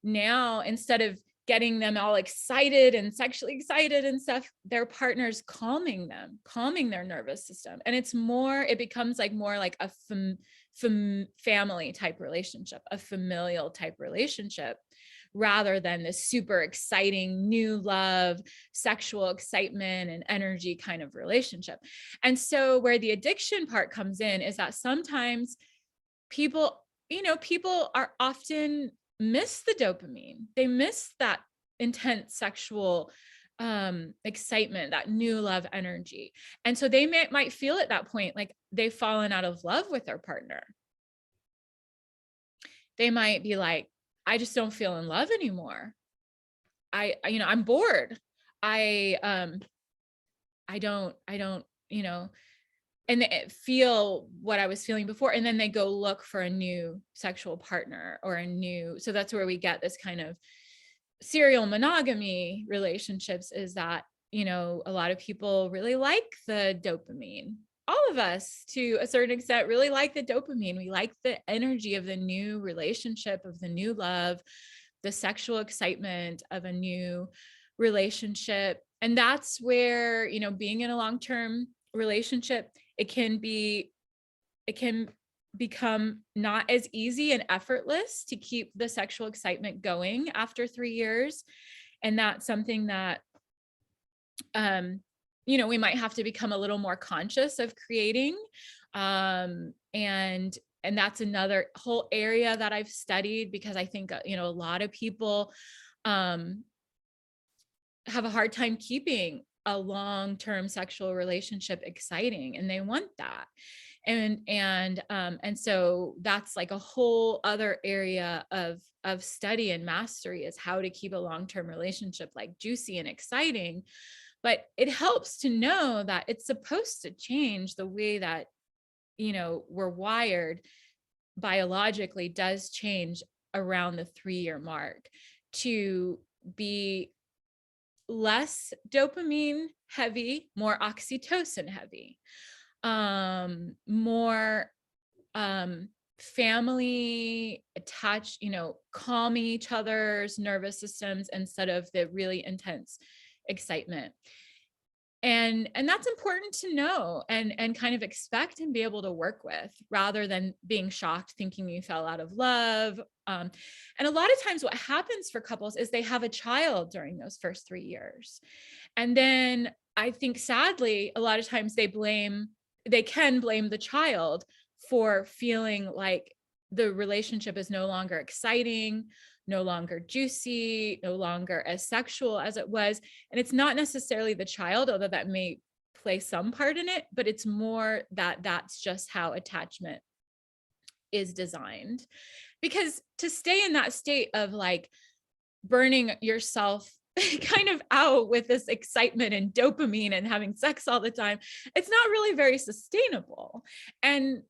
Now, instead of getting them all excited and sexually excited and stuff, their partner's calming their nervous system. And it becomes more like a family type relationship, a familial type relationship, rather than this super exciting new love, sexual excitement and energy kind of relationship. And so where the addiction part comes in is that sometimes people are often miss the dopamine. They miss that intense sexual excitement, that new love energy. And so they might feel at that point like they've fallen out of love with their partner. They might be like, I just don't feel in love anymore. I'm bored. I don't, and they feel what I was feeling before. And then they go look for a new sexual partner or so that's where we get this kind of serial monogamy relationships, is that, a lot of people really like the dopamine. All of us, to a certain extent, really like the dopamine. We like the energy of the new relationship, of the new love, the sexual excitement of a new relationship. And that's where, being in a long-term relationship, it can become not as easy and effortless to keep the sexual excitement going after 3 years. And that's something that, we might have to become a little more conscious of creating. And that's another whole area that I've studied, because I think, a lot of people have a hard time keeping a long-term sexual relationship exciting, and they want that. And so that's like a whole other area of study and mastery, is how to keep a long-term relationship like juicy and exciting. But it helps to know that it's supposed to change. The way that, we're wired biologically does change around the 3-year mark, to be less dopamine heavy, more oxytocin heavy, more family attached, calming each other's nervous systems instead of the really intense excitement. And that's important to know and kind of expect and be able to work with, rather than being shocked thinking you fell out of love. And a lot of times what happens for couples is they have a child during those first 3 years. And then I think, sadly, a lot of times they can blame the child for feeling like the relationship is no longer exciting, no longer juicy, no longer as sexual as it was. And it's not necessarily the child, although that may play some part in it, but it's more that that's just how attachment is designed. Because to stay in that state of like burning yourself kind of out with this excitement and dopamine and having sex all the time, it's not really very sustainable. And,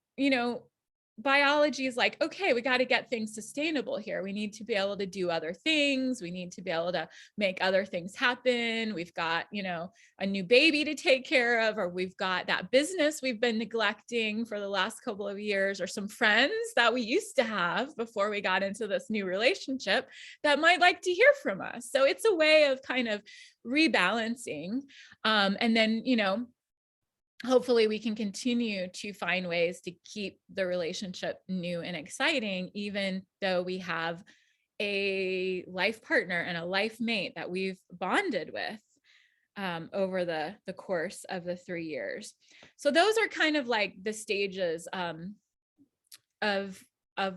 biology is like, okay, we got to get things sustainable here. We need to be able to do other things. We need to be able to make other things happen. We've got, a new baby to take care of, or we've got that business we've been neglecting for the last couple of years, or some friends that we used to have before we got into this new relationship that might like to hear from us. So it's a way of kind of rebalancing. And then, hopefully we can continue to find ways to keep the relationship new and exciting, even though we have a life partner and a life mate that we've bonded with over the course of the 3 years. So those are kind of like the stages of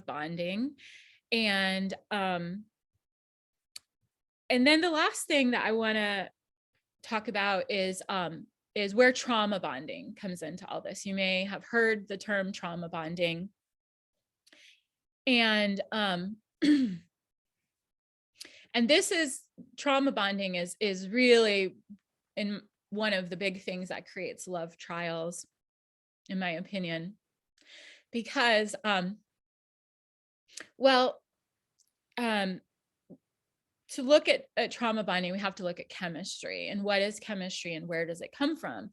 bonding. And then the last thing that I want to talk about is where trauma bonding comes into all this. You may have heard the term trauma bonding. And and this is, trauma bonding is really in one of the big things that creates love trials, in my opinion, because to look at trauma bonding, we have to look at chemistry, and what is chemistry and where does it come from?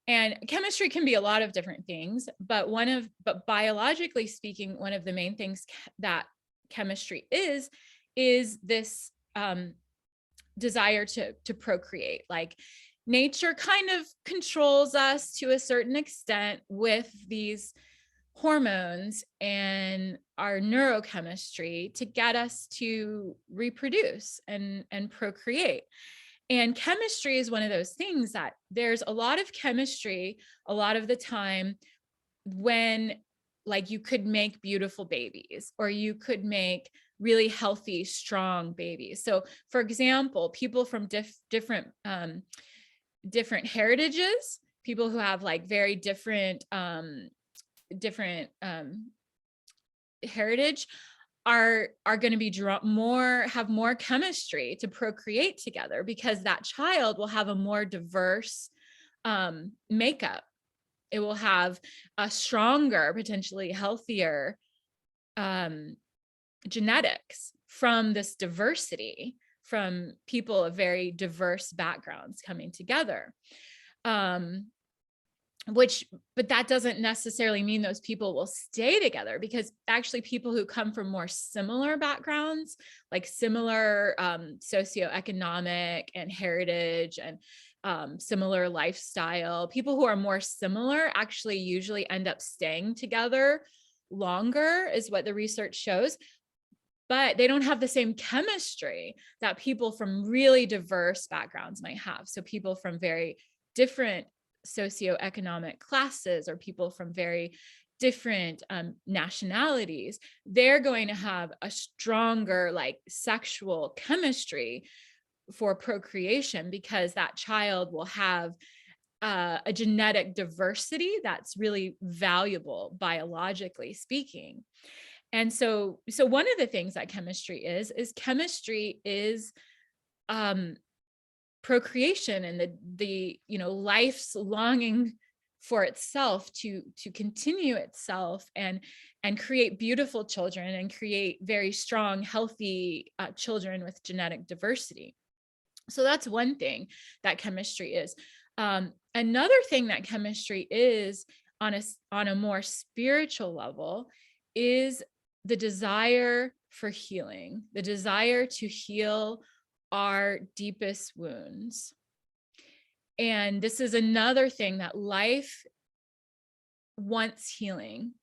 And chemistry can be a lot of different things, but biologically speaking, one of the main things that chemistry is this desire to procreate. Like, nature kind of controls us to a certain extent with these hormones and our neurochemistry to get us to reproduce and procreate. And chemistry is one of those things that there's a lot of chemistry a lot of the time when, like, you could make beautiful babies, or you could make really healthy, strong babies. So for example, people from different heritages, people who have like very different heritage, are going to be have more chemistry to procreate together, because that child will have a more diverse makeup. It will have a stronger, potentially healthier genetics from this diversity, from people of very diverse backgrounds coming together. But that doesn't necessarily mean those people will stay together, because actually people who come from more similar backgrounds, like similar socioeconomic and heritage and similar lifestyle, people who are more similar actually usually end up staying together longer, is what the research shows. But they don't have the same chemistry that people from really diverse backgrounds might have. So people from very different socioeconomic classes, or people from very different nationalities, they're going to have a stronger like sexual chemistry for procreation, because that child will have a genetic diversity that's really valuable biologically speaking. And so one of the things that chemistry is procreation, and the life's longing for itself to continue itself and create beautiful children, and create very strong, healthy children with genetic diversity. So that's one thing that chemistry is. Another thing that chemistry is on a more spiritual level is the desire for healing, the desire to heal our deepest wounds. And this is another thing that life wants healing,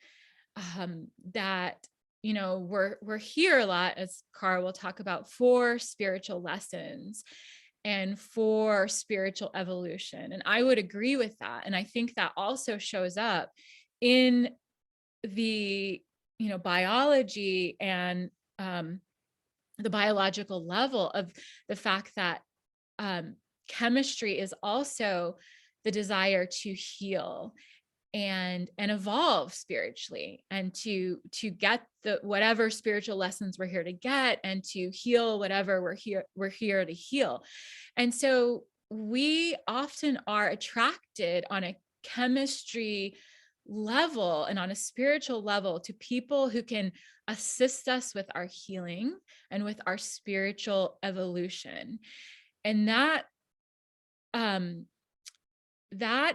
that, we're here a lot, as Akara will talk about, for spiritual lessons and for spiritual evolution. And I would agree with that. And I think that also shows up in the, biology and the biological level of the fact that chemistry is also the desire to heal and evolve spiritually, and to get whatever spiritual lessons we're here to get, and to heal whatever we're here to heal. And so we often are attracted on a chemistry level and on a spiritual level to people who can assist us with our healing and with our spiritual evolution. And that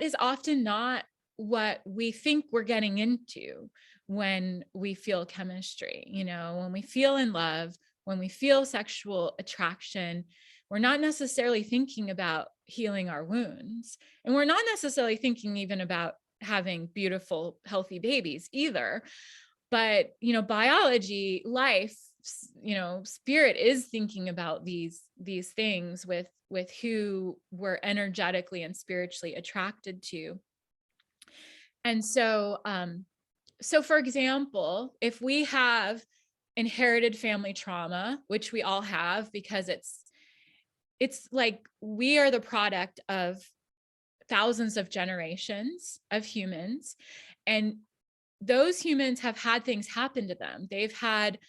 is often not what we think we're getting into when we feel chemistry. When we feel in love, when we feel sexual attraction, we're not necessarily thinking about healing our wounds. And we're not necessarily thinking even about having beautiful, healthy babies either. But, biology, life, spirit is thinking about these things with who we're energetically and spiritually attracted to. And so, for example, if we have inherited family trauma, which we all have, because it's like we are the product of thousands of generations of humans, and those humans have had things happen to them. They've had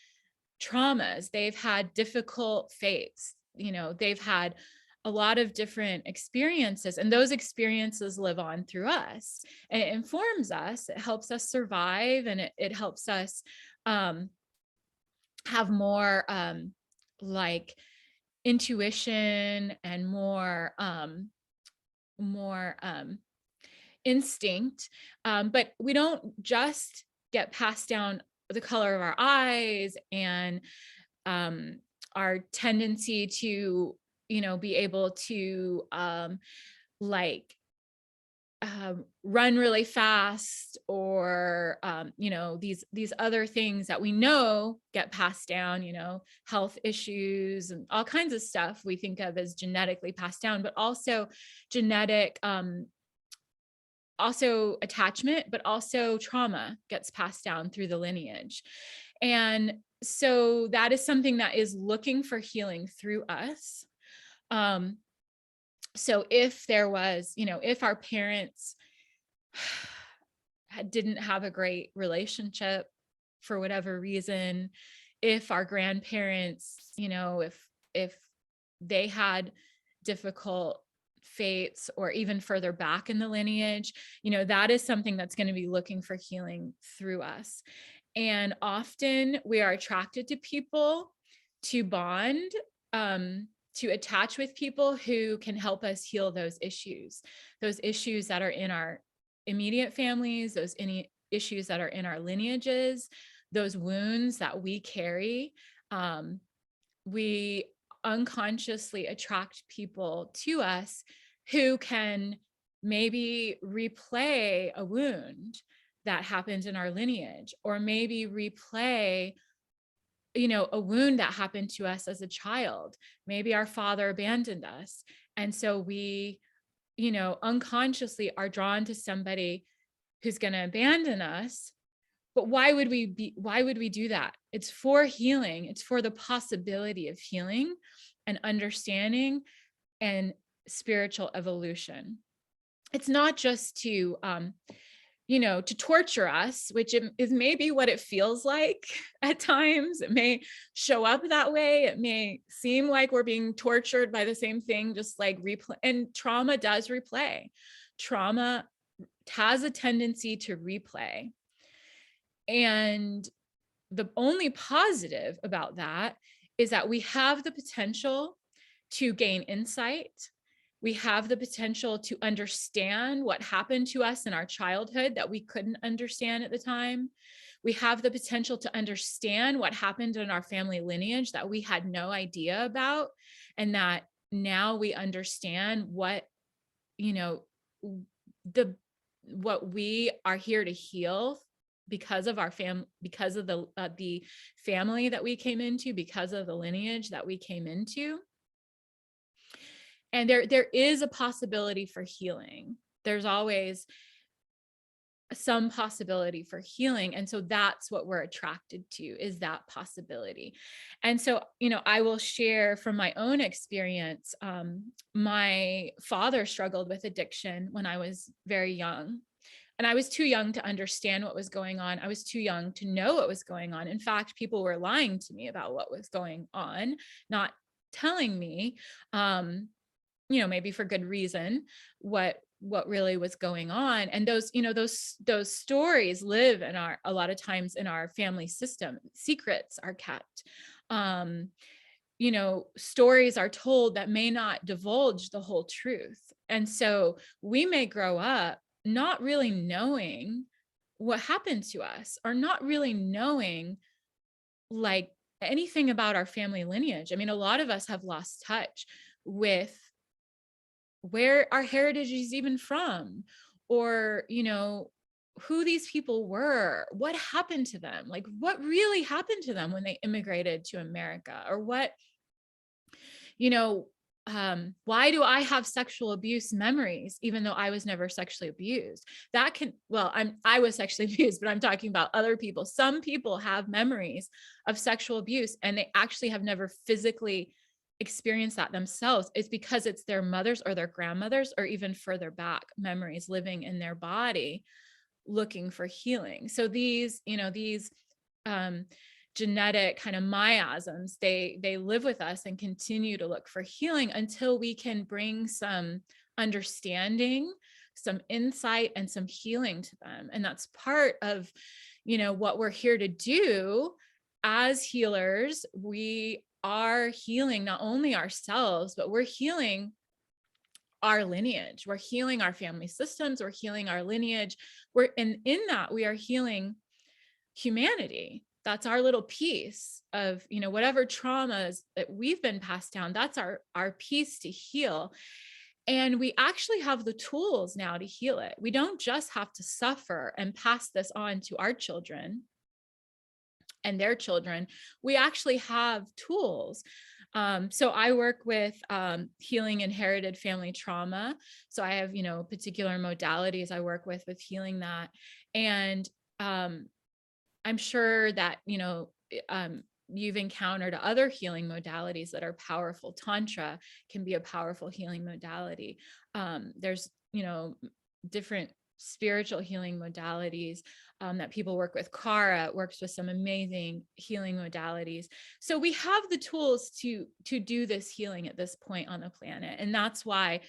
traumas, they've had difficult fates, they've had a lot of different experiences, and those experiences live on through us, and it informs us, it helps us survive, and it helps us have more like intuition and more instinct. But we don't just get passed down the color of our eyes and our tendency to, be able to run really fast, or these other things that we know get passed down, health issues and all kinds of stuff we think of as genetically passed down, but also genetic also attachment, but also trauma gets passed down through the lineage. And so that is something that is looking for healing through us. So if there was, if our parents didn't have a great relationship for whatever reason, if our grandparents, if they had difficult fates, or even further back in the lineage, that is something that's going to be looking for healing through us. And often we are attracted to people, to bond, to attach with people who can help us heal those issues that are in our immediate families, those any issues that are in our lineages, those wounds that we carry. We unconsciously attract people to us who can maybe replay a wound that happened in our lineage, or maybe replay a wound that happened to us as a child. Maybe our father abandoned us, and so we unconsciously are drawn to somebody who's going to abandon us. But why would we do that? It's for healing. It's for the possibility of healing and understanding and spiritual evolution. It's not just to torture us, which is maybe what it feels like at times. It may show up that way. It may seem like we're being tortured by the same thing, just like replay. And trauma does replay. Trauma has a tendency to replay. And the only positive about that is that we have the potential to gain insight. We have the potential to understand what happened to us in our childhood that we couldn't understand at the time. We have the potential to understand what happened in our family lineage that we had no idea about, and that now we understand what we are here to heal because of our because of the family that we came into, because of the lineage that we came into. And there is a possibility for healing. There's always some possibility for healing. And so that's what we're attracted to, is that possibility. And so, I will share from my own experience. My father struggled with addiction when I was very young. And I was too young to understand what was going on. I was too young to know what was going on. In fact, people were lying to me about what was going on, not telling me, maybe for good reason, what really was going on. And those stories live in a lot of times in our family system. Secrets are kept. Stories are told that may not divulge the whole truth. And so we may grow up not really knowing what happened to us, or not really knowing like anything about our family lineage. I mean, a lot of us have lost touch with where our heritage is even from, or, who these people were, what happened to them, like what really happened to them when they immigrated to America, or what, why do I have sexual abuse memories, even though I was never sexually abused? I was sexually abused, but I'm talking about other people. Some people have memories of sexual abuse, and they actually have never physically experienced that themselves. It's because it's their mothers or their grandmothers, or even further back memories living in their body, looking for healing. So these genetic kind of miasms, they live with us and continue to look for healing until we can bring some understanding, some insight, and some healing to them. And that's part of, what we're here to do as healers. We are healing not only ourselves, but we're healing our lineage. We're healing our family systems. We're healing our lineage. In that we are healing humanity. That's our little piece of, whatever traumas that we've been passed down. That's our piece to heal. And we actually have the tools now to heal it. We don't just have to suffer and pass this on to our children and their children. We actually have tools. So I work with healing inherited family trauma. So I have, particular modalities I work with healing that. And I'm sure that, you've encountered other healing modalities that are powerful. Tantra can be a powerful healing modality. There's, different spiritual healing modalities that people work with. Akara works with some amazing healing modalities. So we have the tools to do this healing at this point on the planet. And that's why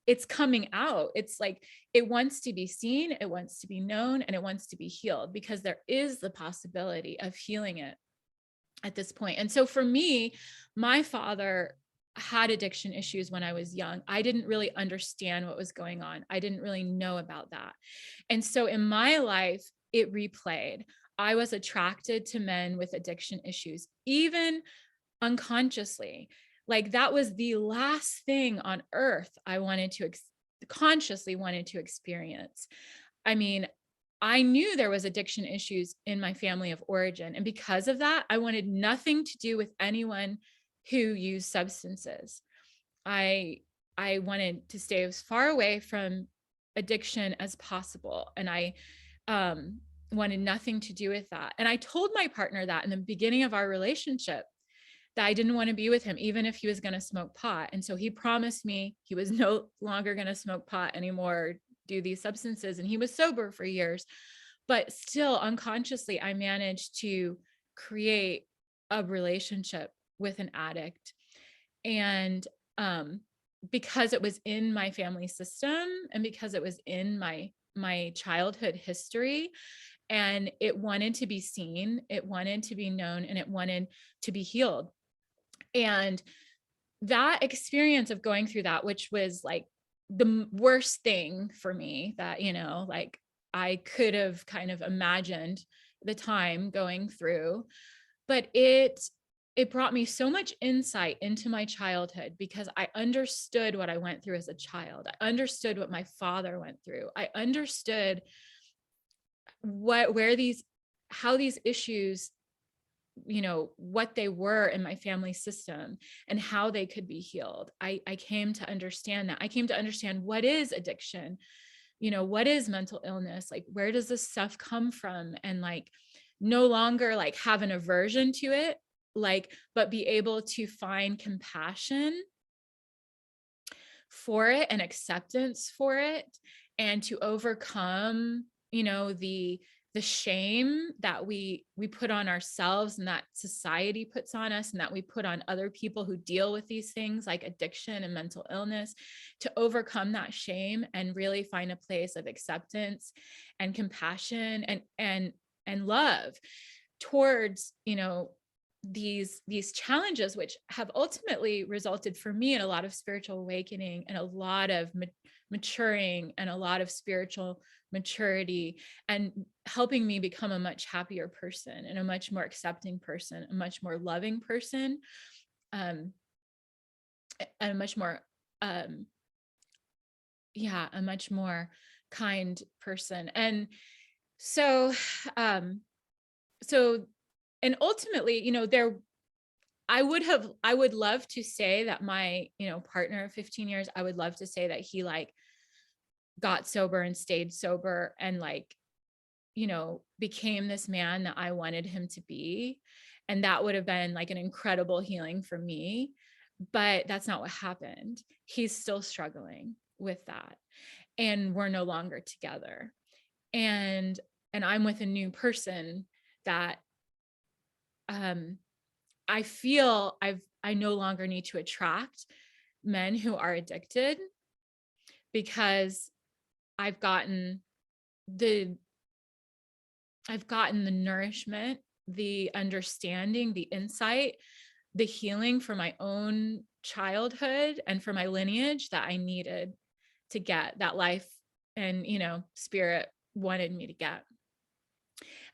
it's coming out. It's like, it wants to be seen, it wants to be known, and it wants to be healed, because there is the possibility of healing it at this point. And so for me, my father had addiction issues when I was young. I didn't really understand what was going on. I didn't really know about that. And so in my life, it replayed. I was attracted to men with addiction issues, even unconsciously. Like, that was the last thing on earth I wanted to consciously wanted to experience. I mean, I knew there was addiction issues in my family of origin. And because of that, I wanted nothing to do with anyone who used substances. I wanted to stay as far away from addiction as possible. And I wanted nothing to do with that. And I told my partner that in the beginning of our relationship, that I didn't want to be with him, even if he was going to smoke pot. And so he promised me he was no longer going to smoke pot anymore, do these substances. And he was sober for years, but still unconsciously, I managed to create a relationship with an addict. And because it was in my family system, and because it was in my childhood history, and it wanted to be seen, it wanted to be known, and it wanted to be healed. And that experience of going through that, which was like the worst thing for me that, like, I could have kind of imagined the time going through, but it brought me so much insight into my childhood, because I understood what I went through as a child. I understood what my father went through. I understood how these issues, what they were in my family system and how they could be healed. I came to understand that. I came to understand what is addiction, what is mental illness, like, where does this stuff come from? And like, no longer like have an aversion to it, like, but be able to find compassion for it and acceptance for it, and to overcome, the shame that we put on ourselves, and that society puts on us, and that we put on other people who deal with these things like addiction and mental illness, to overcome that shame and really find a place of acceptance and compassion and love towards, these challenges, which have ultimately resulted for me in a lot of spiritual awakening and a lot of maturing and a lot of spiritual maturity, and helping me become a much happier person and a much more accepting person, a much more loving person, and a much more a much more kind person. And so and ultimately, I would love to say that my, partner of 15 years, I would love to say that he like got sober and stayed sober and like, became this man that I wanted him to be. And that would have been like an incredible healing for me. But that's not what happened. He's still struggling with that. And we're no longer together. And I'm with a new person that I feel I no longer need to attract men who are addicted, because I've gotten the nourishment, the understanding, the insight, the healing for my own childhood and for my lineage that I needed to get, that life and, spirit wanted me to get.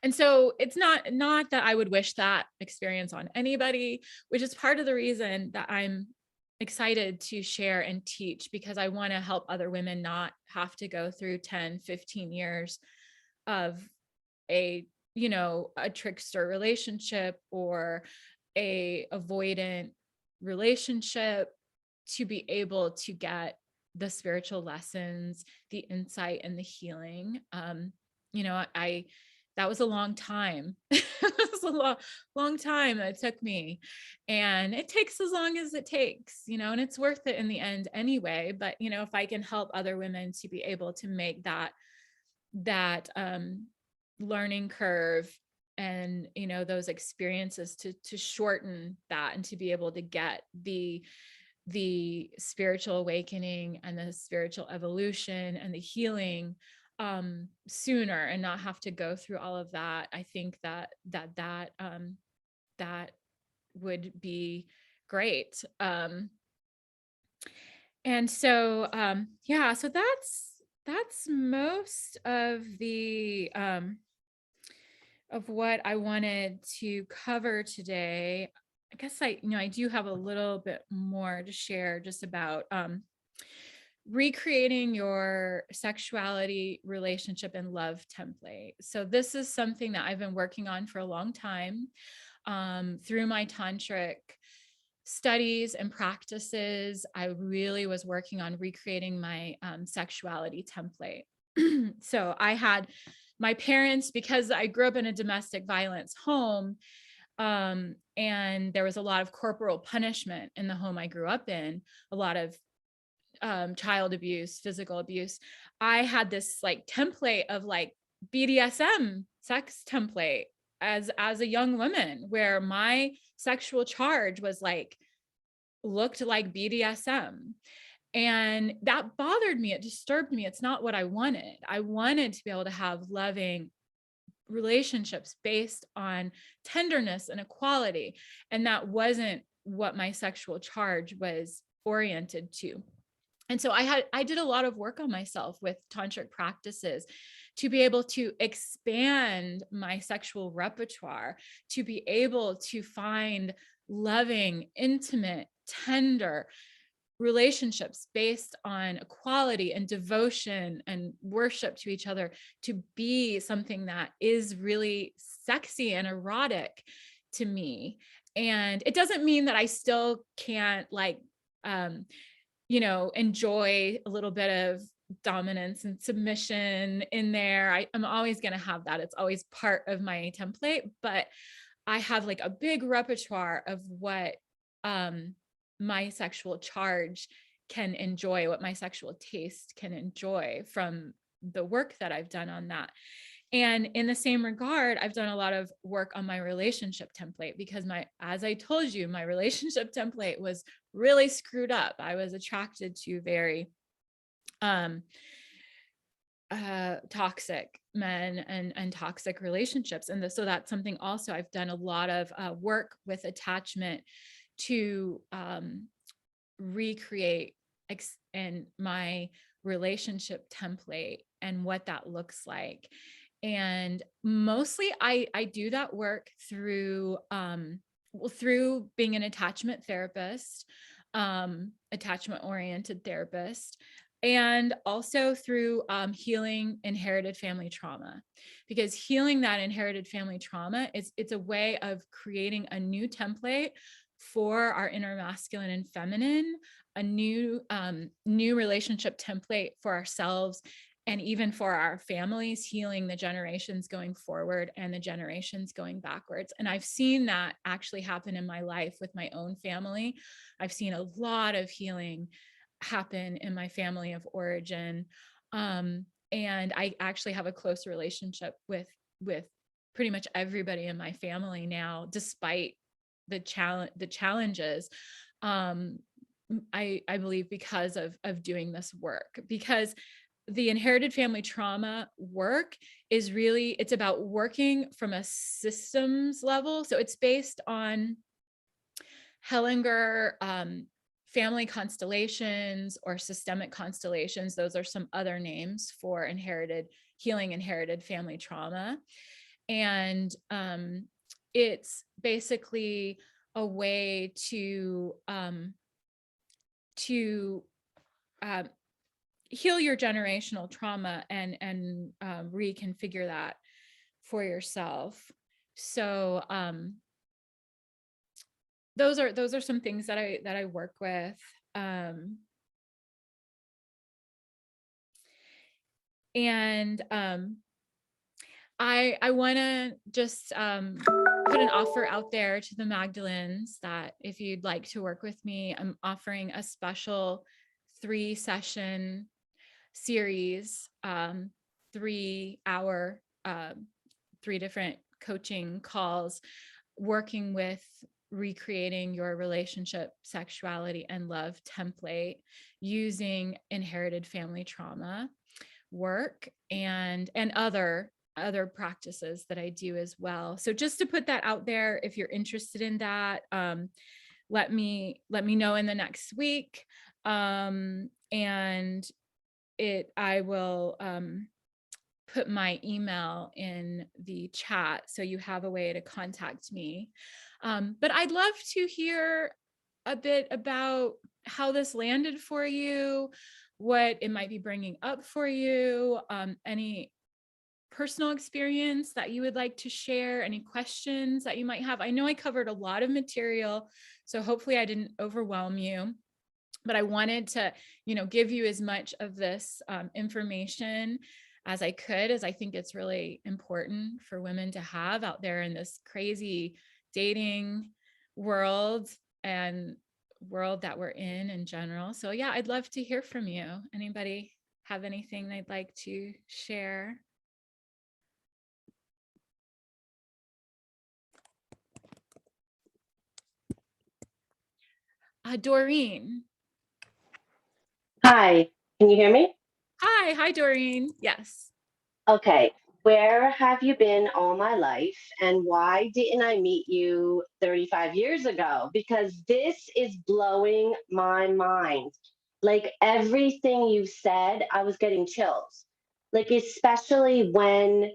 And so it's not that I would wish that experience on anybody, which is part of the reason that I'm excited to share and teach, because I want to help other women not have to go through 10, 15 years of a trickster relationship or a avoidant relationship, to be able to get the spiritual lessons, the insight, and the healing. That was a long time. It was a long time that it took me, and it takes as long as it takes, and it's worth it in the end anyway. But, if I can help other women to be able to make that that learning curve and, you know, those experiences to shorten that and to be able to get the spiritual awakening and the spiritual evolution and the healing sooner and not have to go through all of that. I think that would be great. And so yeah, so that's most of the of what I wanted to cover today. I guess I do have a little bit more to share just about recreating your sexuality, relationship, and love template. So this is something that I've been working on for a long time through my tantric studies and practices. I really was working on recreating my sexuality template. So I had my parents, because I grew up in a domestic violence home, and there was a lot of corporal punishment in the home I grew up in, a lot of child abuse, physical abuse. I had this like template of like BDSM sex template as a young woman, where my sexual charge was like looked like BDSM. And that bothered me. It disturbed me. It's not what I wanted. I wanted to be able to have loving relationships based on tenderness and equality. And that wasn't what my sexual charge was oriented to. And so I did a lot of work on myself with tantric practices to be able to expand my sexual repertoire, to be able to find loving, intimate, tender relationships based on equality and devotion and worship to each other, to be something that is really sexy and erotic to me. And it doesn't mean that I still can't like, enjoy a little bit of dominance and submission in there. I'm always going to have that. It's always part of my template, but I have like a big repertoire of what my sexual charge can enjoy, what my sexual taste can enjoy from the work that I've done on that. And in the same regard, I've done a lot of work on my relationship template, because as I told you, my relationship template was really screwed up. I was attracted to very toxic men and toxic relationships. And so that's something also I've done a lot of work with attachment to recreate and my relationship template and what that looks like. And mostly I do that work through through being an attachment therapist, attachment oriented therapist, and also through healing inherited family trauma, because healing that inherited family trauma it's a way of creating a new template for our inner masculine and feminine, a new relationship template for ourselves, and even for our families, healing the generations going forward and the generations going backwards. And I've seen that actually happen in my life with my own family. I've seen a lot of healing happen in my family of origin. And I actually have a close relationship with pretty much everybody in my family now, despite the challenges. I believe because of doing this work, because the inherited family trauma work is really, it's about working from a systems level. So it's based on Hellinger family constellations or systemic constellations. Those are some other names for healing inherited family trauma. And it's basically a way to heal your generational trauma and reconfigure that for yourself. So those are some things that I work with. And I want to just put an offer out there to the Magdalens that if you'd like to work with me, I'm offering a special 3-session series 3-hour, 3 different coaching calls, working with recreating your relationship, sexuality, and love template using inherited family trauma work and other practices that I do as well. So just to put that out there, if you're interested in that, let me know in the next week. And I will put my email in the chat so you have a way to contact me. But I'd love to hear a bit about how this landed for you, what it might be bringing up for you, any personal experience that you would like to share, any questions that you might have. I know I covered a lot of material, so hopefully I didn't overwhelm you, but I wanted to, give you as much of this information as I could, as I think it's really important for women to have out there in this crazy dating world and world that we're in general. So yeah, I'd love to hear from you. Anybody have anything they'd like to share? Doreen. Hi, can you hear me? Hi, Doreen. Yes. Okay, where have you been all my life and why didn't I meet you 35 years ago? Because this is blowing my mind. Like everything you said, I was getting chills. Like, especially when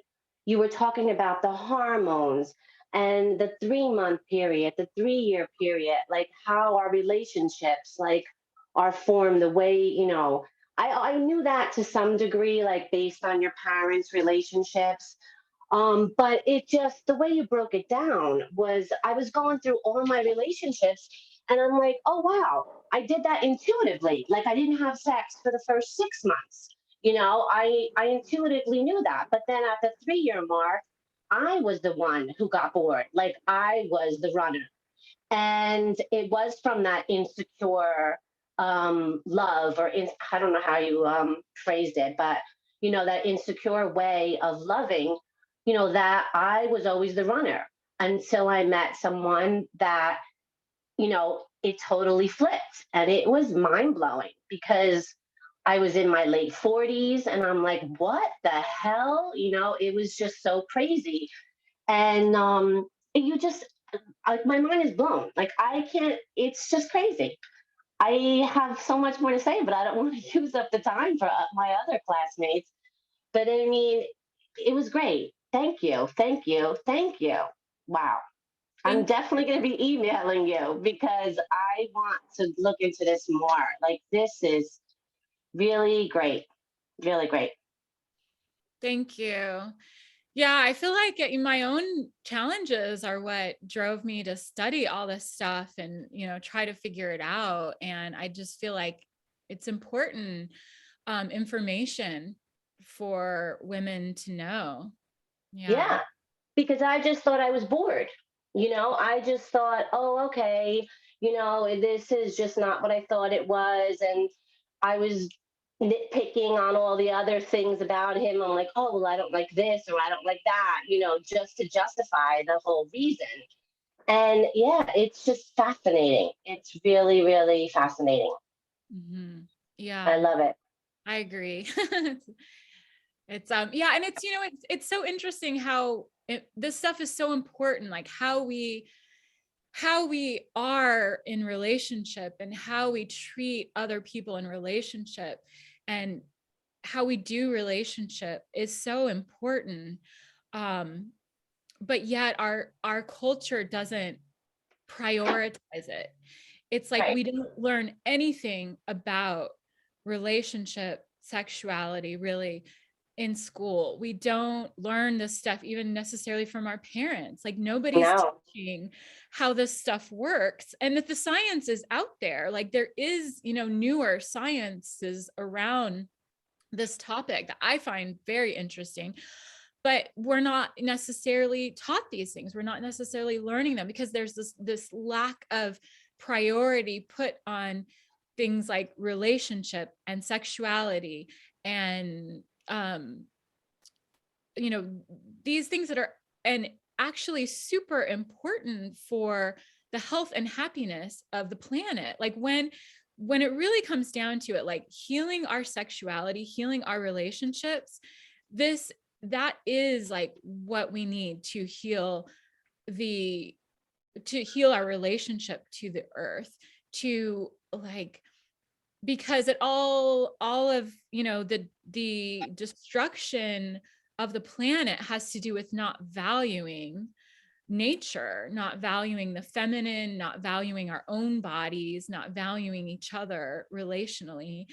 you were talking about the hormones and the 3 month period, the 3 year period, like how our relationships like are formed the way, I knew that to some degree, like based on your parents' relationships. But it just, the way you broke it down was I was going through all my relationships and I'm like, oh, wow, I did that intuitively. Like I didn't have sex for the first 6 months. I intuitively knew that. But then at the 3 year mark, I was the one who got bored. Like I was the runner. And it was from that insecure love I don't know how you phrased it, but that insecure way of loving, that I was always the runner until I met someone that it totally flipped, and it was mind blowing because I was in my late 40s and I'm like, what the hell, it was just so crazy. And you just my mind is blown. Like I can't. It's just crazy. I have so much more to say, but I don't want to use up the time for my other classmates. But I mean, it was great. Thank you, thank you, thank you. Wow. I'm Thank definitely going to be emailing you because I want to look into this more. Like this is really great, really great. Thank you. Yeah, I feel like my own challenges are what drove me to study all this stuff and, try to figure it out. And I just feel like it's important information for women to know. Yeah. Yeah, because I just thought I was bored. I just thought, oh, okay, this is just not what I thought it was. And I was nitpicking on all the other things about him. I'm like, oh, well, I don't like this or I don't like that, just to justify the whole reason. And yeah, it's just fascinating. It's really, really fascinating. Mm-hmm. I Yeah, love it. I agree. It's yeah, and it's it's so interesting how this stuff is so important, like how we are in relationship and how we treat other people in relationship and how we do relationship is so important. But yet our culture doesn't prioritize it. It's like Right. we don't learn anything about relationship, sexuality really in school. We don't learn this stuff even necessarily from our parents. Like nobody's No. teaching how this stuff works. And that the science is out there. Like there is, newer sciences around this topic that I find very interesting. But we're not necessarily taught these things. We're not necessarily learning them because there's this lack of priority put on things like relationship and sexuality and these things that are and actually super important for the health and happiness of the planet. Like when it really comes down to it, like healing our sexuality, healing our relationships, that is like what we need to heal our relationship to the earth, to like, because it all of the destruction of the planet has to do with not valuing nature, not valuing the feminine, not valuing our own bodies, not valuing each other relationally.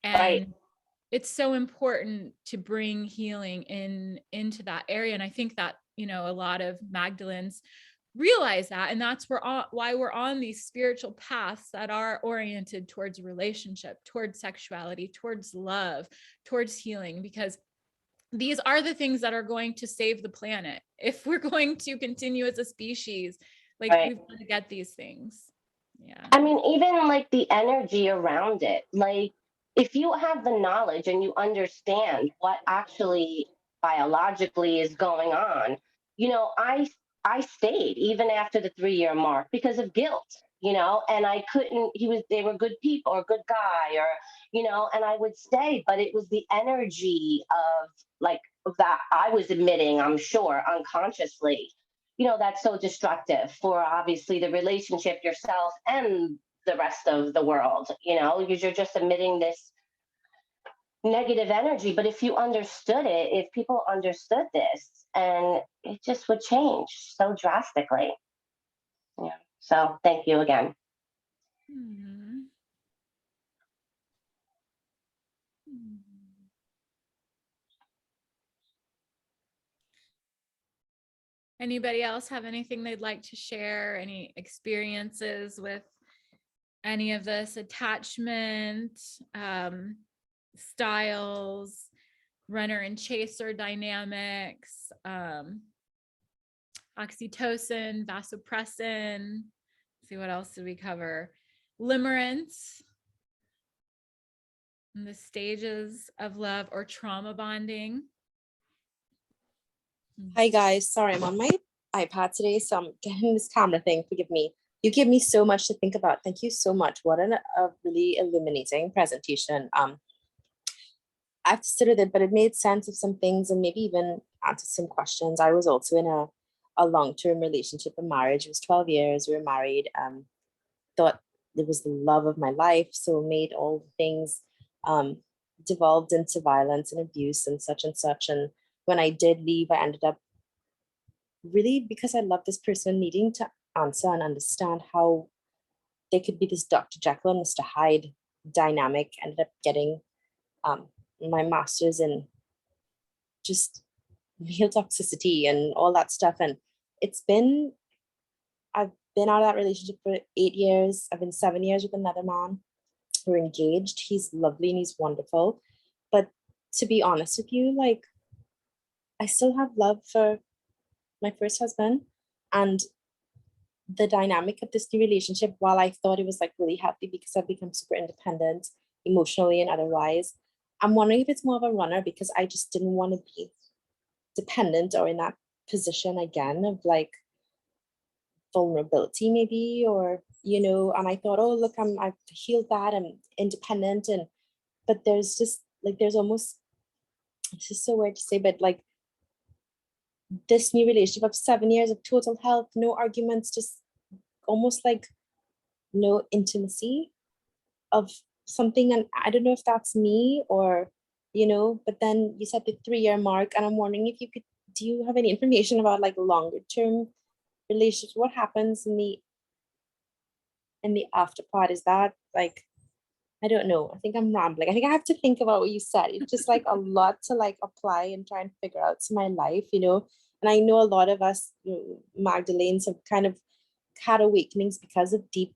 Right. And it's so important to bring healing into that area. And I think that, a lot of Magdalens realize that. And that's why we're on these spiritual paths that are oriented towards relationship, towards sexuality, towards love, towards healing, because these are the things that are going to save the planet. If we're going to continue as a species, like Right. we've got to get these things. Yeah. I mean, even like the energy around it, like if you have the knowledge and you understand what actually biologically is going on, I stayed even after the 3 year mark because of guilt, and I couldn't, they were good people or good guy or, and I would stay, but it was the energy of like that I was emitting, I'm sure, unconsciously, that's so destructive for obviously the relationship, yourself, and the rest of the world, because you're just emitting this negative energy. But if you understood it, if people understood this, and it just would change so drastically. Yeah. So thank you again. Mhm. Anybody else have anything they'd like to share? Any experiences with any of this attachment, styles, runner and chaser dynamics, oxytocin, vasopressin? Let's see, what else did we cover? Limerence, and the stages of love or trauma bonding. Hi guys, sorry, I'm on my iPad today, so I'm getting this camera thing, forgive me. You give me so much to think about. Thank you so much. What a really illuminating presentation. I've considered it, but it made sense of some things and maybe even answered some questions. I was also in a long-term relationship and marriage. It was 12 years, we were married, thought it was the love of my life, so made all the things, devolved into violence and abuse and such and such. And when I did leave, I ended up really, because I love this person, needing to answer and understand how they could be this Dr. Jekyll and Mr. Hyde dynamic. Ended up getting my master's in just male toxicity and all that stuff. And I've been out of that relationship for 8 years. I've been 7 years with another man. We're engaged. He's lovely and he's wonderful. But to be honest with you, like, I still have love for my first husband, and the dynamic of this new relationship, while I thought it was like really healthy because I've become super independent emotionally and otherwise, I'm wondering if it's more of a runner because I just didn't want to be dependent or in that position again of like vulnerability maybe, or and I thought, oh look, I've healed that, I'm independent, but there's just like, there's almost, it's just so weird to say, but like this new relationship of 7 years of total health, no arguments, just almost like no intimacy of something. And I don't know if that's me or, but then you said the 3 year mark, and I'm wondering if do you have any information about like longer term relationships? What happens in the after part? Is that like, I don't know. I think I'm rambling. I think I have to think about what you said. It's just like a lot to like apply and try and figure out to my life, And I know a lot of us, Magdalenes, have kind of had awakenings because of deep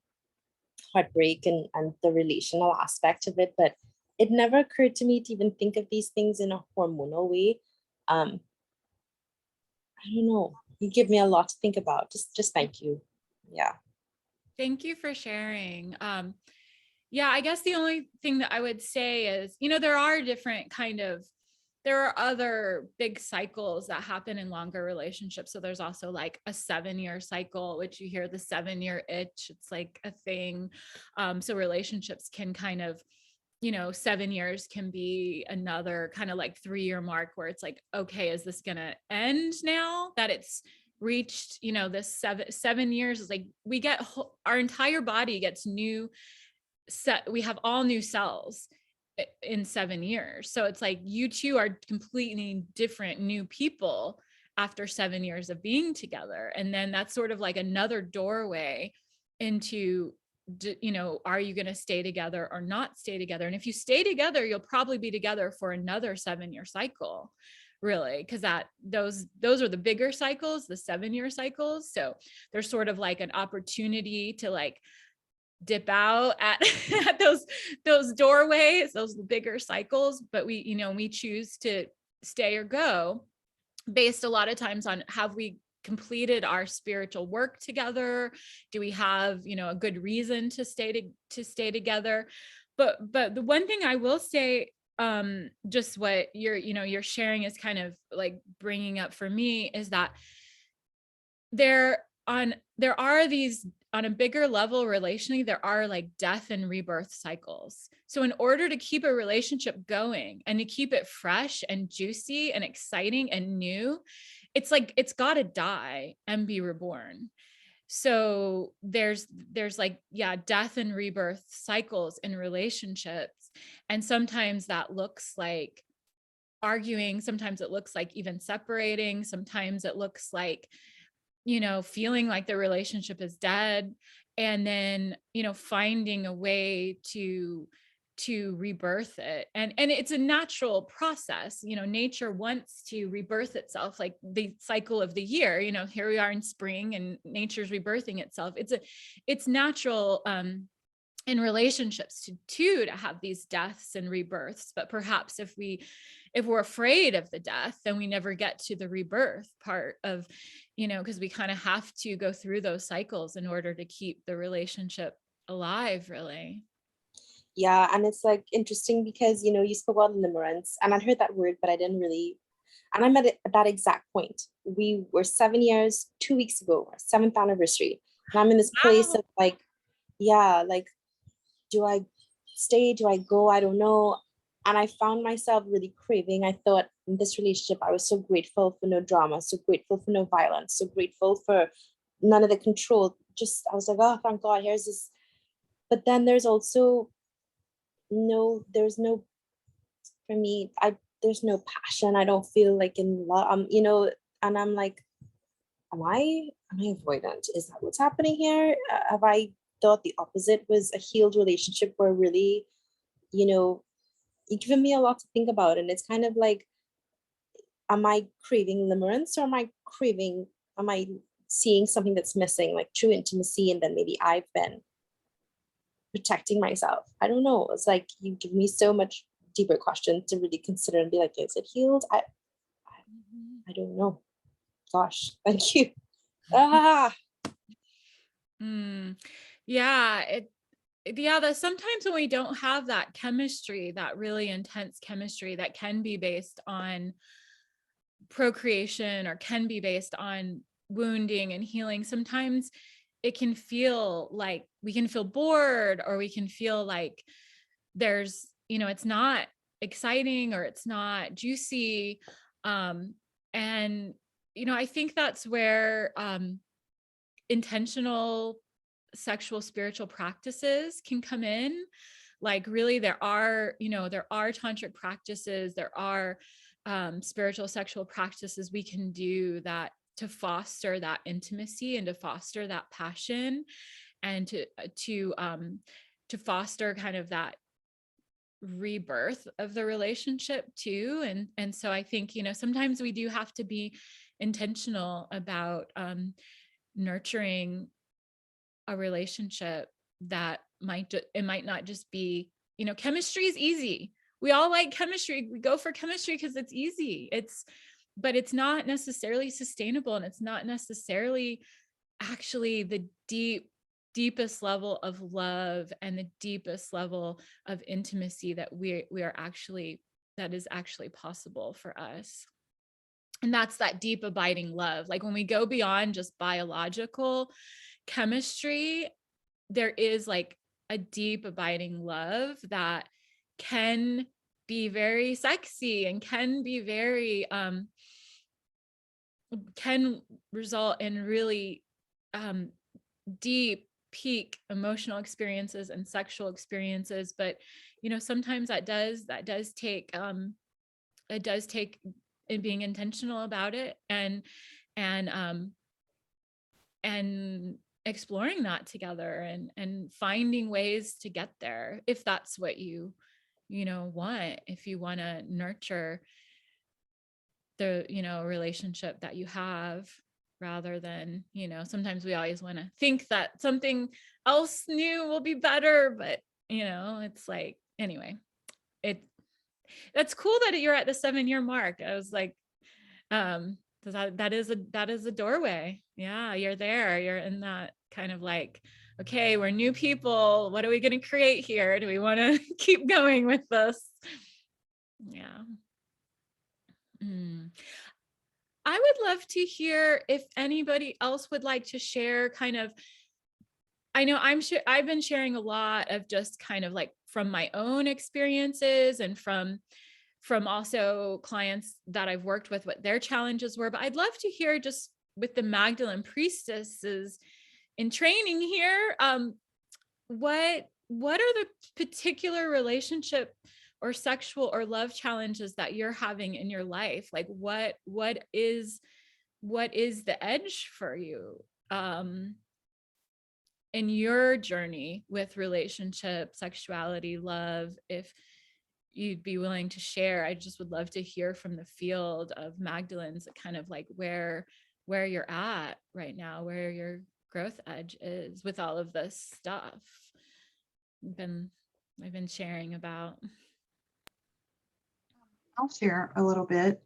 heartbreak and the relational aspect of it. But it never occurred to me to even think of these things in a hormonal way. I don't know. You give me a lot to think about. Just thank you. Yeah. Thank you for sharing. Yeah, I guess the only thing that I would say is, there are different kind of there are other big cycles that happen in longer relationships. So there's also like a 7-year cycle, which you hear the 7-year itch. It's like a thing. So relationships can kind of, 7 years can be another kind of like 3-year mark where it's like, okay, is this gonna end now that it's reached, this 7 years? Is like we get our entire body gets new set. We have all new cells in 7 years. So it's like you two are completely different new people after 7 years of being together. And then that's sort of like another doorway into, are you going to stay together or not stay together? And if you stay together, you'll probably be together for another 7-year cycle, really, because those are the bigger cycles, the 7-year cycles. So there's sort of like an opportunity to like dip out at, at those doorways, those bigger cycles, but we choose to stay or go based a lot of times on, have we completed our spiritual work together? Do we have a good reason to stay together? But the one thing I will say, just what you're sharing is kind of like bringing up for me, is that there are these, on a bigger level relationally, there are like death and rebirth cycles. So in order to keep a relationship going and to keep it fresh and juicy and exciting and new, it's like it's got to die and be reborn. So there's like, death and rebirth cycles in relationships. And sometimes that looks like arguing, sometimes it looks like even separating, sometimes it looks like feeling like the relationship is dead, and then, finding a way to rebirth it. And it's a natural process. Nature wants to rebirth itself, like the cycle of the year. Here we are in spring and nature's rebirthing itself. It's natural, in relationships to have these deaths and rebirths. But perhaps if we're afraid of the death, then we never get to the rebirth part of, because we kind of have to go through those cycles in order to keep the relationship alive, really. Yeah, and it's like interesting because you spoke about limerence, and I'd heard that word, but I didn't really. And I'm at that exact point. We were 7 years 2 weeks ago, our 7th anniversary, and I'm in this place of like, do I stay? Do I go? I don't know. And I found myself really craving. I thought in this relationship, I was so grateful for no drama, so grateful for no violence, so grateful for none of the control. I was like, oh, thank God, here's this. But then there's also there's no, for me, there's no passion. I don't feel like in love, and I'm like, am I avoidant? Is that what's happening here? Have I thought the opposite was a healed relationship where really, you've given me a lot to think about. And it's kind of like, am I craving limerence, or am I seeing something that's missing, like true intimacy? And then maybe I've been protecting myself. I don't know. It's like you give me so much deeper questions to really consider and be like, is it healed? I don't know. Gosh, thank you. Yeah, that sometimes when we don't have that chemistry, that really intense chemistry that can be based on procreation or can be based on wounding and healing, sometimes it can feel like we can feel bored, or we can feel like there's, it's not exciting or it's not juicy. And, I think that's where intentional sexual spiritual practices can come in. Like really there are tantric practices, there are spiritual sexual practices we can do that to foster that intimacy and to foster that passion, and to foster kind of that rebirth of the relationship too. And so I think, sometimes we do have to be intentional about nurturing a relationship that might not just be, chemistry is easy. We all like chemistry. We go for chemistry because it's easy. But it's not necessarily sustainable, and it's not necessarily actually the deepest level of love and the deepest level of intimacy that we are actually is actually possible for us. And that's that deep abiding love. Like when we go beyond just biological chemistry, there is like a deep abiding love that can be very sexy and can be very can result in really deep peak emotional experiences and sexual experiences. But sometimes that does take in being intentional about it and exploring that together and finding ways to get there, if that's what you want, if you want to nurture the relationship that you have, rather than sometimes we always want to think that something else new will be better, but it's like, anyway, that's cool that you're at the 7-year mark. I was like, that is a doorway. Yeah, you're there. You're in that kind of like, okay, we're new people. What are we going to create here? Do we want to keep going with this? Yeah. I would love to hear if anybody else would like to share kind of, I know I've been sharing a lot of just kind of like from my own experiences and from also clients that I've worked with, what their challenges were. But I'd love to hear, just with the Magdalen priestesses in training here, what are the particular relationship or sexual or love challenges that you're having in your life? Like what is the edge for you in your journey with relationship, sexuality, love? If you'd be willing to share, I just would love to hear from the field of Magdalene's, kind of like where you're at right now, where your growth edge is with all of this stuff I've been sharing about. I'll share a little bit.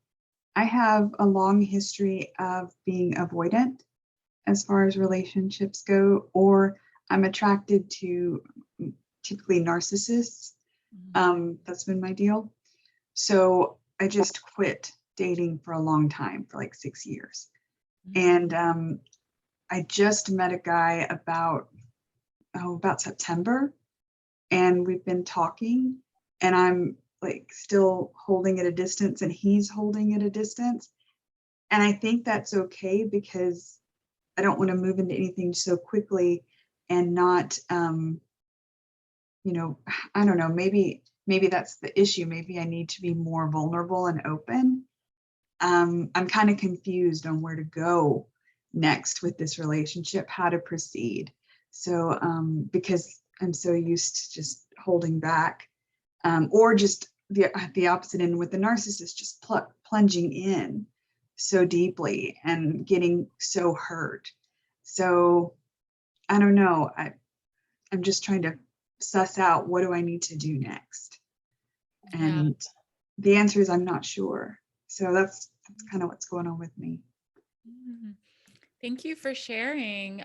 I have a long history of being avoidant as far as relationships go, or I'm attracted to typically narcissists. That's been my deal. So I just quit dating for a long time, for like 6 years. And I just met a guy about September, and we've been talking, and I'm like still holding at a distance and he's holding at a distance. And I think that's okay, because I don't want to move into anything so quickly and not, I don't know, maybe that's the issue. Maybe I need to be more vulnerable and open. I'm kind of confused on where to go next with this relationship, how to proceed. So, because I'm so used to just holding back, or just the opposite end with the narcissist, just plunging in so deeply and getting so hurt. So I don't know. I'm just trying to suss out, what do I need to do next? And the answer is, I'm not sure. So that's kind of what's going on with me. Thank you for sharing.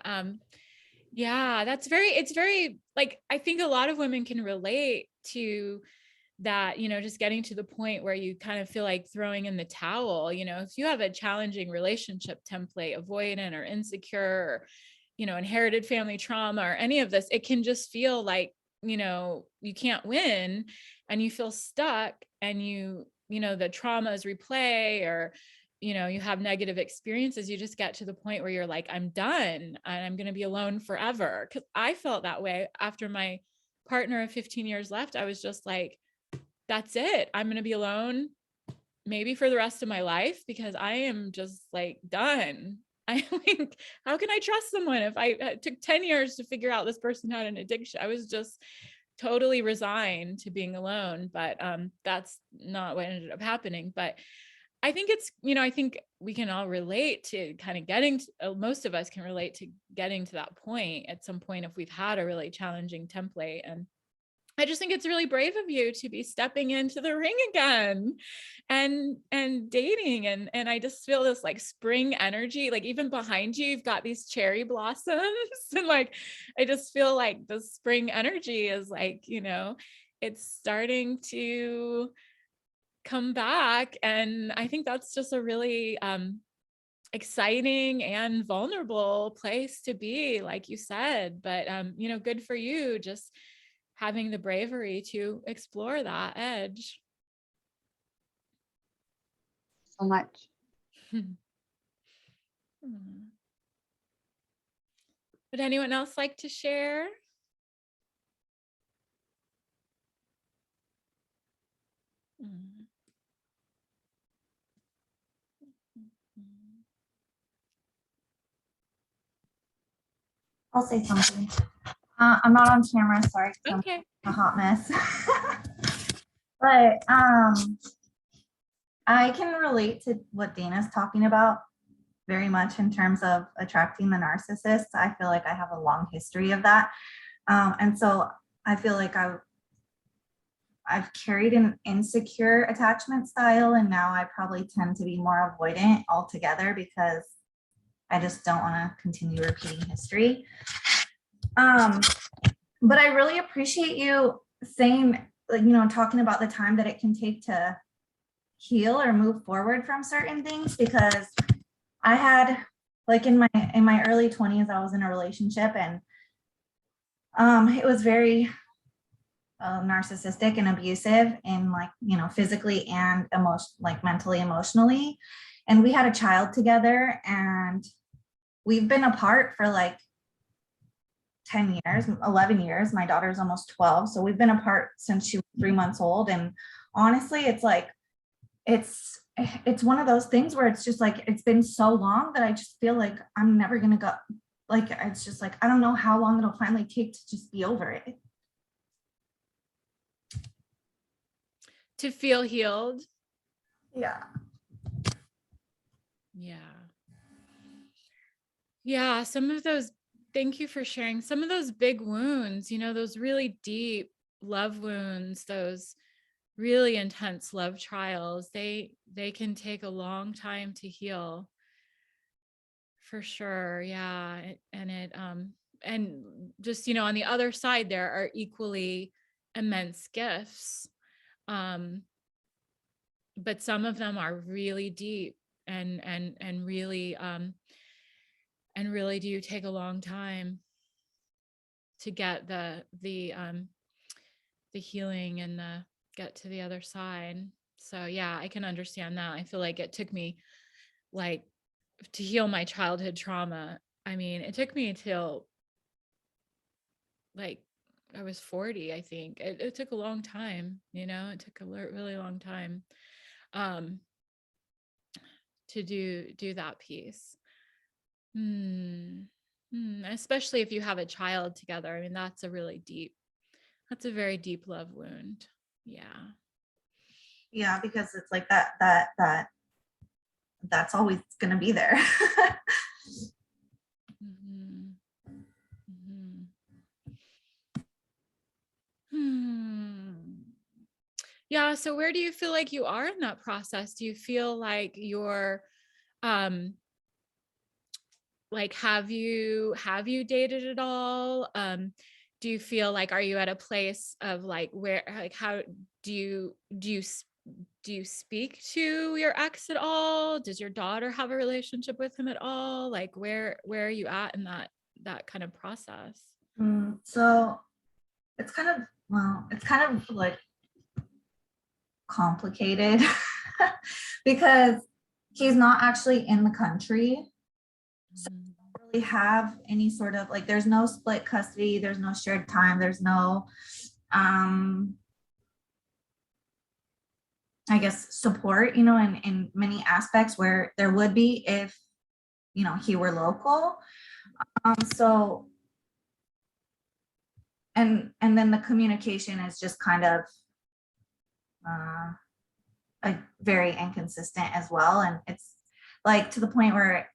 Yeah, it's very like, I think a lot of women can relate to that, just getting to the point where you kind of feel like throwing in the towel. If you have a challenging relationship template, avoidant or insecure, or, inherited family trauma or any of this, it can just feel like, you can't win and you feel stuck, and the traumas replay, or, you have negative experiences. You just get to the point where you're like, I'm done and I'm going to be alone forever. Cause I felt that way after my partner of 15 years left. I was just like, that's it. I'm going to be alone maybe for the rest of my life, because I am just like done. I think, how can I trust someone if it took 10 years to figure out this person had an addiction? I was just totally resigned to being alone, but that's not what ended up happening. But I think it's, I think we can all relate to kind of getting to, most of us can relate to getting to that point at some point if we've had a really challenging template. And I just think it's really brave of you to be stepping into the ring again and dating. And I just feel this like spring energy, like even behind you, you've got these cherry blossoms. And like, I just feel like the spring energy is like, it's starting to come back. And I think that's just a really exciting and vulnerable place to be, like you said. But good for you, just having the bravery to explore that edge. So much. Would anyone else like to share? I'll say something. I'm not on camera, sorry. 'Cause Okay. I'm a hot mess. But I can relate to what Dana's talking about very much in terms of attracting the narcissist. I feel like I have a long history of that. And so I feel like I've carried an insecure attachment style, and now I probably tend to be more avoidant altogether because I just don't want to continue repeating history. But I really appreciate you saying, like, talking about the time that it can take to heal or move forward from certain things, because I had, like, in my early 20s, I was in a relationship, and it was very narcissistic and abusive, and physically and mentally, emotionally. And we had a child together, and we've been apart for like 10 years, 11 years. My daughter's almost 12. So we've been apart since she was 3 months old. And honestly, it's like, it's one of those things where it's just like, it's been so long that I just feel like I'm never going to go. Like, it's just like, I don't know how long it'll finally take to just be over it. To feel healed. Yeah. Yeah. Some of those, thank you for sharing some of those big wounds, those really deep love wounds, those really intense love trials. They can take a long time to heal, for sure. Yeah. And just, on the other side, there are equally immense gifts. But some of them are really deep and really do take a long time to get the healing and get to the other side. So yeah, I can understand that. I feel like it took me, like, to heal my childhood trauma. I mean, it took me till like I was 40, I think. It took a long time, it took a really long time to do that piece. Especially if you have a child together. I mean, that's a very deep love wound. Yeah, because it's like that's always going to be there. Yeah. So where do you feel like you are in that process? Do you feel like you're, like, have you dated at all? Do you feel like, are you at a place of like, where, like, how do you speak to your ex at all? Does your daughter have a relationship with him at all? Like, where are you at in that kind of process? So it's kind of like complicated because he's not actually in the country. So we don't really have any sort of, like, there's no split custody, there's no shared time, there's no I guess support, in many aspects where there would be if he were local. So and then the communication is just kind of very inconsistent as well. And it's like to the point where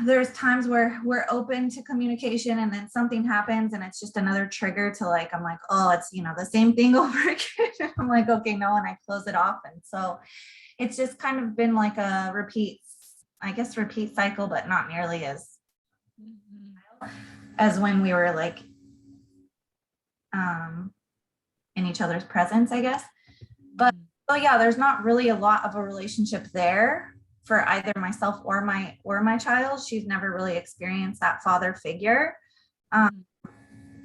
there's times where we're open to communication, and then something happens and it's just another trigger to, like, I'm like, oh, it's the same thing over again. I'm like, okay, no, and I close it off. And so it's just kind of been like a repeat cycle, but not nearly as when we were like in each other's presence, I guess. But well, yeah, there's not really a lot of a relationship there for either myself or my child. She's never really experienced that father figure.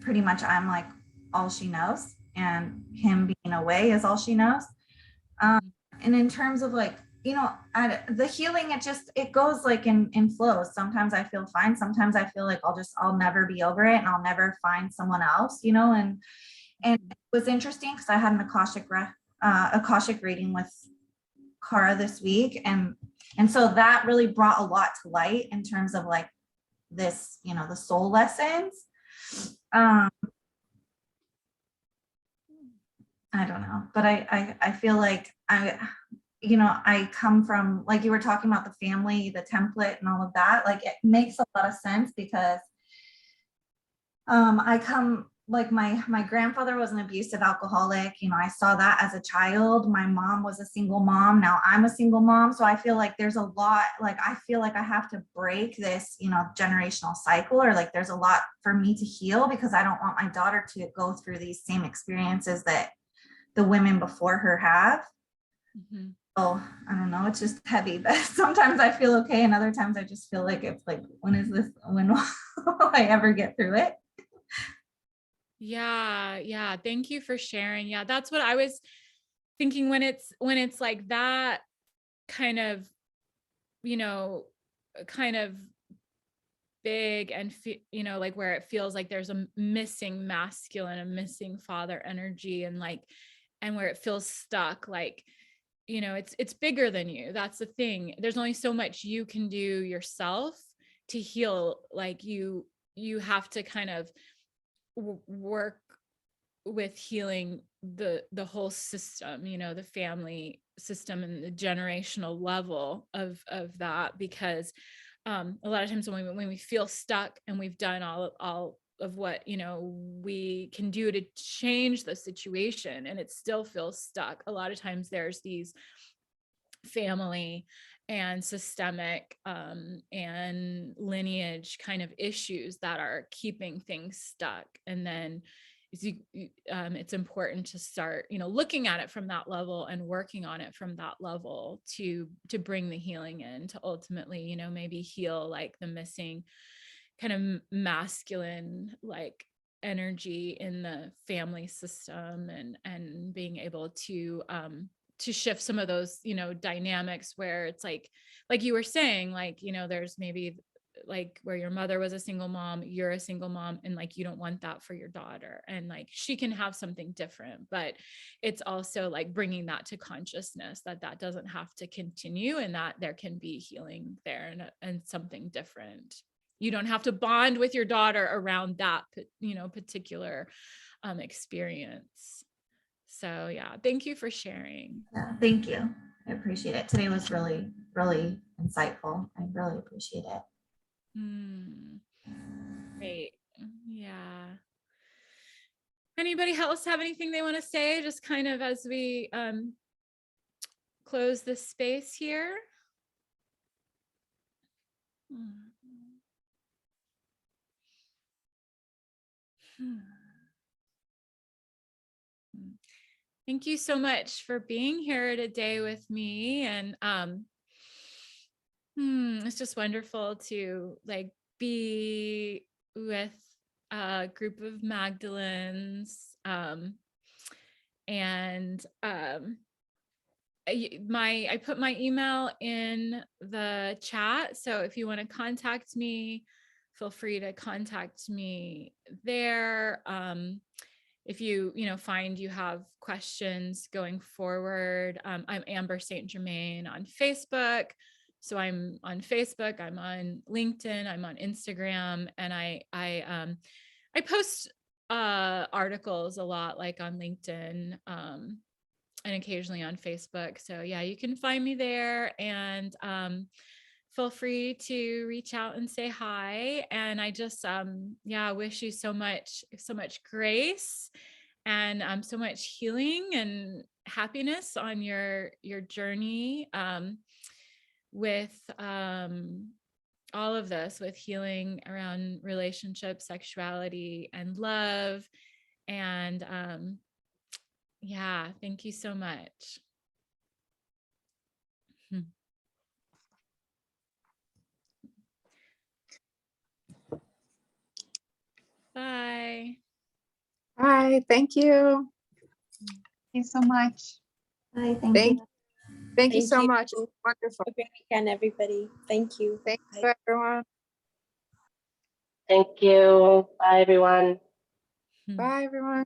Pretty much I'm like all she knows, and him being away is all she knows. And in terms of like, the healing, it goes like in flows. Sometimes I feel fine. Sometimes I feel like I'll never be over it and I'll never find someone else, and it was interesting because I had an Akashic reading with Kara this week. And so that really brought a lot to light in terms of like this, the soul lessons. I don't know, but I feel like I come from, like you were talking about the family, the template and all of that, like it makes a lot of sense because I come, like my grandfather was an abusive alcoholic. I saw that as a child. My mom was a single mom. Now I'm a single mom. So I feel like there's a lot, like I feel like I have to break this, generational cycle, or like there's a lot for me to heal because I don't want my daughter to go through these same experiences that the women before her have. Oh, I don't know. It's just heavy, but sometimes I feel okay. And other times I just feel like it's like, when will I ever get through it? Yeah. Thank you for sharing. Yeah, that's what I was thinking when it's like that kind of, kind of big and, like where it feels like there's a missing masculine, a missing father energy, and where it feels stuck, like, it's bigger than you. That's the thing. There's only so much you can do yourself to heal. Like you have to kind of work with healing the whole system, the family system and the generational level of that, because a lot of times when we feel stuck and we've done all of what we can do to change the situation and it still feels stuck, a lot of times there's these family and systemic and lineage kind of issues that are keeping things stuck. And then it's important to start looking at it from that level and working on it from that level to bring the healing in, to ultimately maybe heal like the missing kind of masculine like energy in the family system, and being able to shift some of those dynamics where it's like you were saying, like there's maybe like where your mother was a single mom, you're a single mom, and like you don't want that for your daughter, and like she can have something different, but it's also like bringing that to consciousness that doesn't have to continue, and that there can be healing there, and something different. You don't have to bond with your daughter around that particular experience. So yeah, thank you for sharing. Yeah, thank you. I appreciate it. Today was really, really insightful. I really appreciate it. Great. Yeah. Anybody else have anything they want to say, just kind of as we close this space here? Thank you so much for being here today with me. And it's just wonderful to like be with a group of Magdalens. I put my email in the chat. So if you want to contact me, feel free to contact me there. If you find you have questions going forward, I'm Amber St. Germain on Facebook. So I'm on Facebook, I'm on LinkedIn, I'm on Instagram, and I post articles a lot, like on LinkedIn, and occasionally on Facebook. So yeah, you can find me there, and feel free to reach out and say hi. And I just wish you so much grace and so much healing and happiness on your journey with all of this, with healing around relationships, sexuality, and love. And yeah, thank you so much. Okay, thank you. Thank you so much. Bye, thank Thank, you. thank you Thank so you. much. Wonderful. Have a great weekend, everybody. Thank you. Thank Bye. you, everyone. Thank you. Bye, everyone. Bye, everyone.